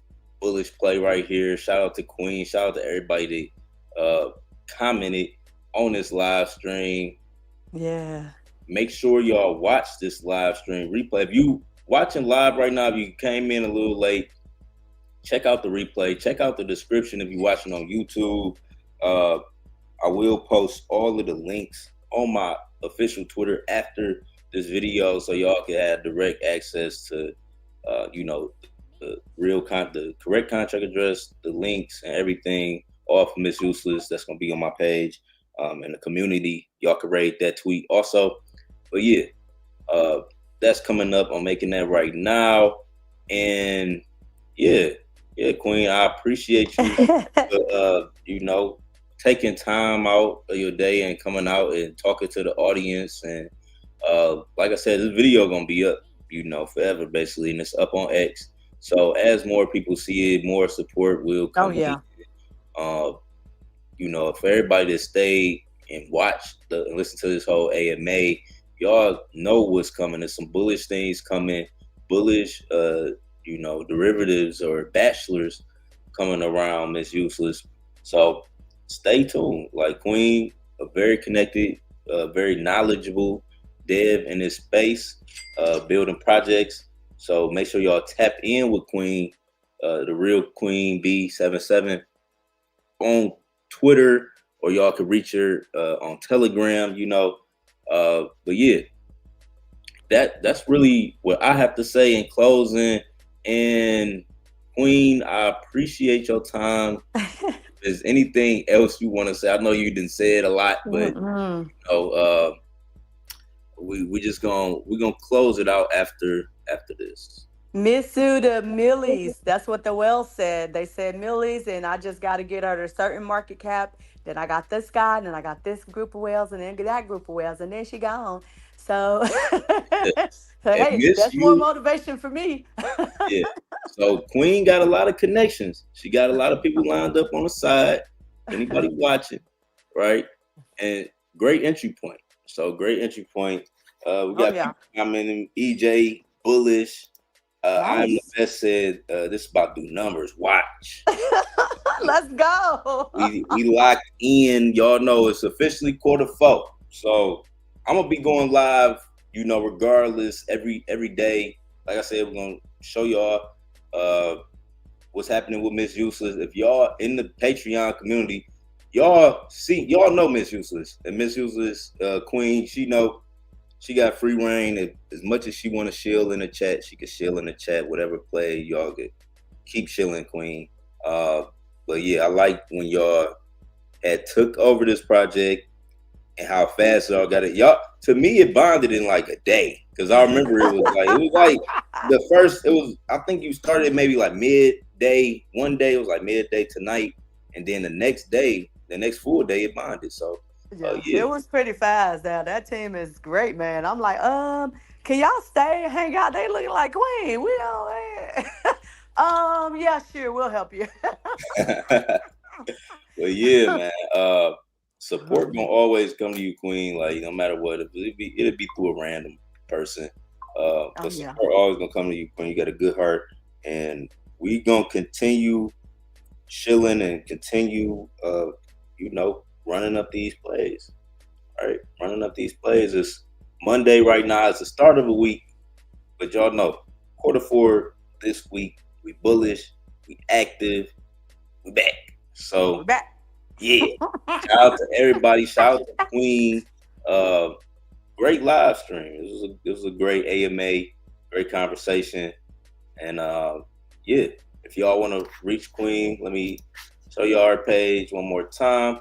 bullish play right here. Shout out to Queen. Shout out to everybody that commented on this live stream. Yeah. Make sure y'all watch this live stream replay. If you watching live right now, if you came in a little late, check out the replay. Check out the description if you're watching on YouTube. I will post all of the links on my official Twitter after this video, so y'all can have direct access to, the correct contract address, the links, and everything. All from Miss Useless. That's gonna be on my page, in the community. Y'all can rate that tweet also. But yeah, that's coming up. I'm making that right now, and yeah, Queen. I appreciate you. Taking time out of your day and coming out and talking to the audience. And like I said, this video gonna be up, forever basically, and it's up on X. So as more people see it, more support will come. Oh yeah. For everybody that stayed and watched and listen to this whole AMA, y'all know what's coming. There's some bullish things coming, bullish, derivatives or bachelors coming around Miss Useless. So stay tuned. Like Queen, a very connected, very knowledgeable dev in this space, building projects. So make sure y'all tap in with Queen, the real Queen B77 on Twitter, or y'all can reach her on Telegram. But yeah, that's really what I have to say in closing. And Queen, I appreciate your time. If there's anything else you want to say, I know you didn't say it a lot, but we're gonna close it out after this. MISSU to Millies. That's what the well said. They said Millies, and I just got to get her to a certain market cap. Then I got this guy, and then I got this group of whales, and then that group of whales, and then she gone. So, hey, that's more motivation for me. Yeah. So Queen got a lot of connections. She got a lot of people lined up on the side. Anybody watching, right? And great entry point. So great entry point. We got people commenting. EJ Bullish. Nice. I'm the best said this is about to do numbers. Watch. Let's go. we locked in. Y'all know it's officially Q4. So I'm gonna be going live, regardless, every day. Like I said, we're gonna show y'all what's happening with Miss Useless. If y'all in the Patreon community, y'all know Miss Useless. And Miss Useless, Queen, she got free reign. As much as she want to shill in the chat, she can shill in the chat, whatever play y'all get. Keep shilling, Queen. But yeah, I like when y'all had took over this project and how fast y'all got it. Y'all, to me, it bonded in like a day. Cause I remember it was like the first, I think you started maybe like midday. One day it was like midday tonight. And then the next full day it bonded. So it was pretty fast. Now that team is great, man. I'm like, can y'all stay and hang out? They looking like Queen. We don't. Yeah, sure, we'll help you. Well, yeah, man. Support gonna always come to you, Queen. Like no matter what, it'll be through a random person. But support always gonna come to you, Queen. You got a good heart, and we gonna continue chilling and continue, running up these plays. All right, running up these plays. It's Monday right now. It's the start of the week, but y'all know Q4 this week. We bullish, we active, we back. So we're back. Yeah. Shout out to everybody. Shout out to Queen. Great live stream. It was a great AMA, great conversation. And if y'all want to reach Queen, let me show y'all our page one more time.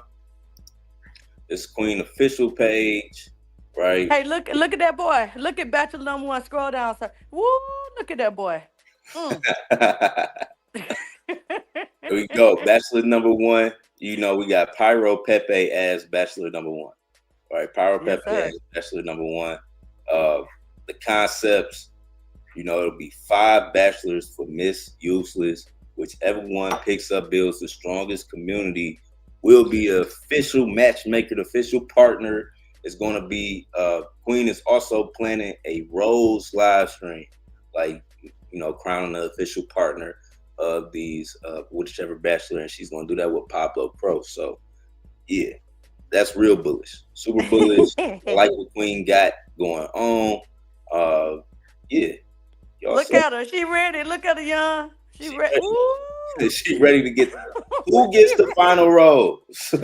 This Queen official page, right? Hey, look at that boy. Look at Bachelor number 1. Scroll down, sir. Woo! Look at that boy. There we go. Bachelor number 1. We got Pyro Pepe as Bachelor number 1. All right, Pyro Pepe as Bachelor number 1. The concepts, It'll be 5 bachelors for Miss Useless. Whichever one picks up builds the strongest community will be the official matchmaker, the official partner. It's going to be Queen is also planning a Rose live stream, like crowning the official partner of these whichever bachelor, and she's going to do that with Pablo Pro. So yeah, that's real bullish, super bullish. I like what Queen got going on. Yeah, y'all. Look So at her. She ready. Look at her, young. She she ready. ready. Ooh. She ready to get. Who She gets the final rose? Yeah,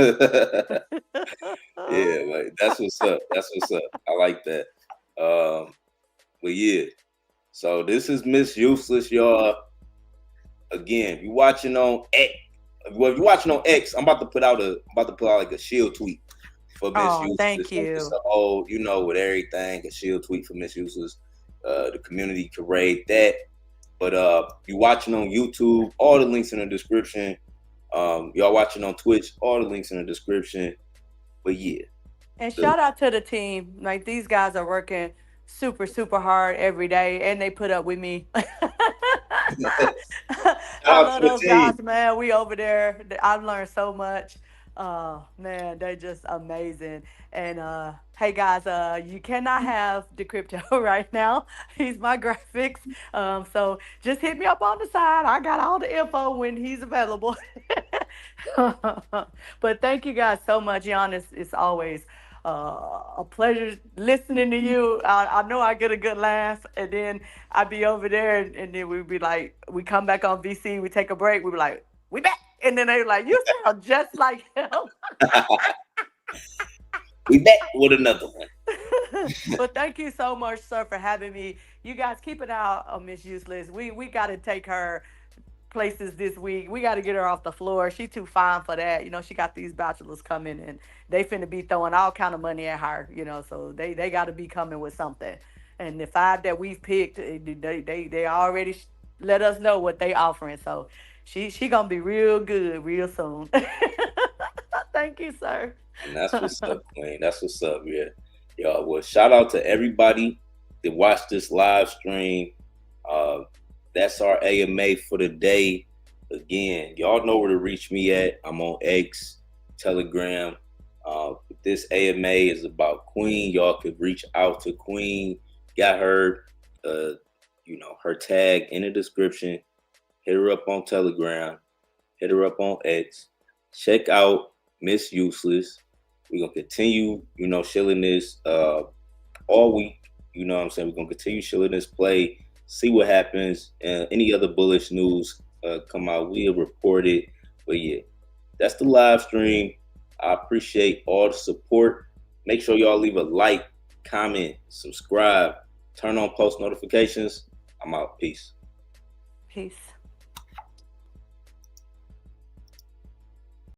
ready. like that's what's up. That's what's up. I like that. But yeah. So this is Miss Useless, y'all. Again, if you're watching on X, well, if you're watching on X, I'm about to put out like a shield tweet for Miss Oh, Useless. thank And just you. a whole, with everything, a shield tweet for Miss Useless. The community can raid that. But you watching on YouTube, all the links in the description. Y'all watching on Twitch, all the links in the description. But yeah, And the shout out to the team. Like these guys are working super, super hard every day and they put up with me. shout I out love to the those team. guys, man. We over there. I've learned so much. Man, they're just amazing. And hey guys, you cannot have the crypto right now. He's my graphics. So just hit me up on the side. I got all the info when he's available. But thank you guys so much, Jan. It's always a pleasure listening to you. I know I get a good laugh, and then I'd be over there, and then we'd be like, we come back on VC, we take a break, we be like, we back, and then they were like, you sound just like him. We back with another one. Well, thank you so much, sir, for having me. You guys keep an eye out on Miss Useless. We got to take her places this week. We got to get her off the floor. She too fine for that. She got these bachelors coming and they finna be throwing all kind of money at her. So they got to be coming with something. And the 5 that we've picked, they already let us know what they offering. So she gonna be real good real soon. Thank you, sir. And that's what's up, Queen. That's what's up, yeah. Y'all, well, shout out to everybody that watched this live stream. Uh, that's our AMA for the day. Again, y'all know where to reach me at. I'm on X, Telegram. This AMA is about Queen. Y'all could reach out to Queen. Got her, her tag in the description. Hit her up on Telegram. Hit her up on X. Check out Miss Useless. We're gonna continue, shilling this all week. You know what I'm saying? We're gonna continue shilling this play, see what happens. Any other bullish news come out, we'll report it. But yeah, that's the live stream. I appreciate all the support. Make sure y'all leave a like, comment, subscribe, turn on post notifications. I'm out. Peace. Peace.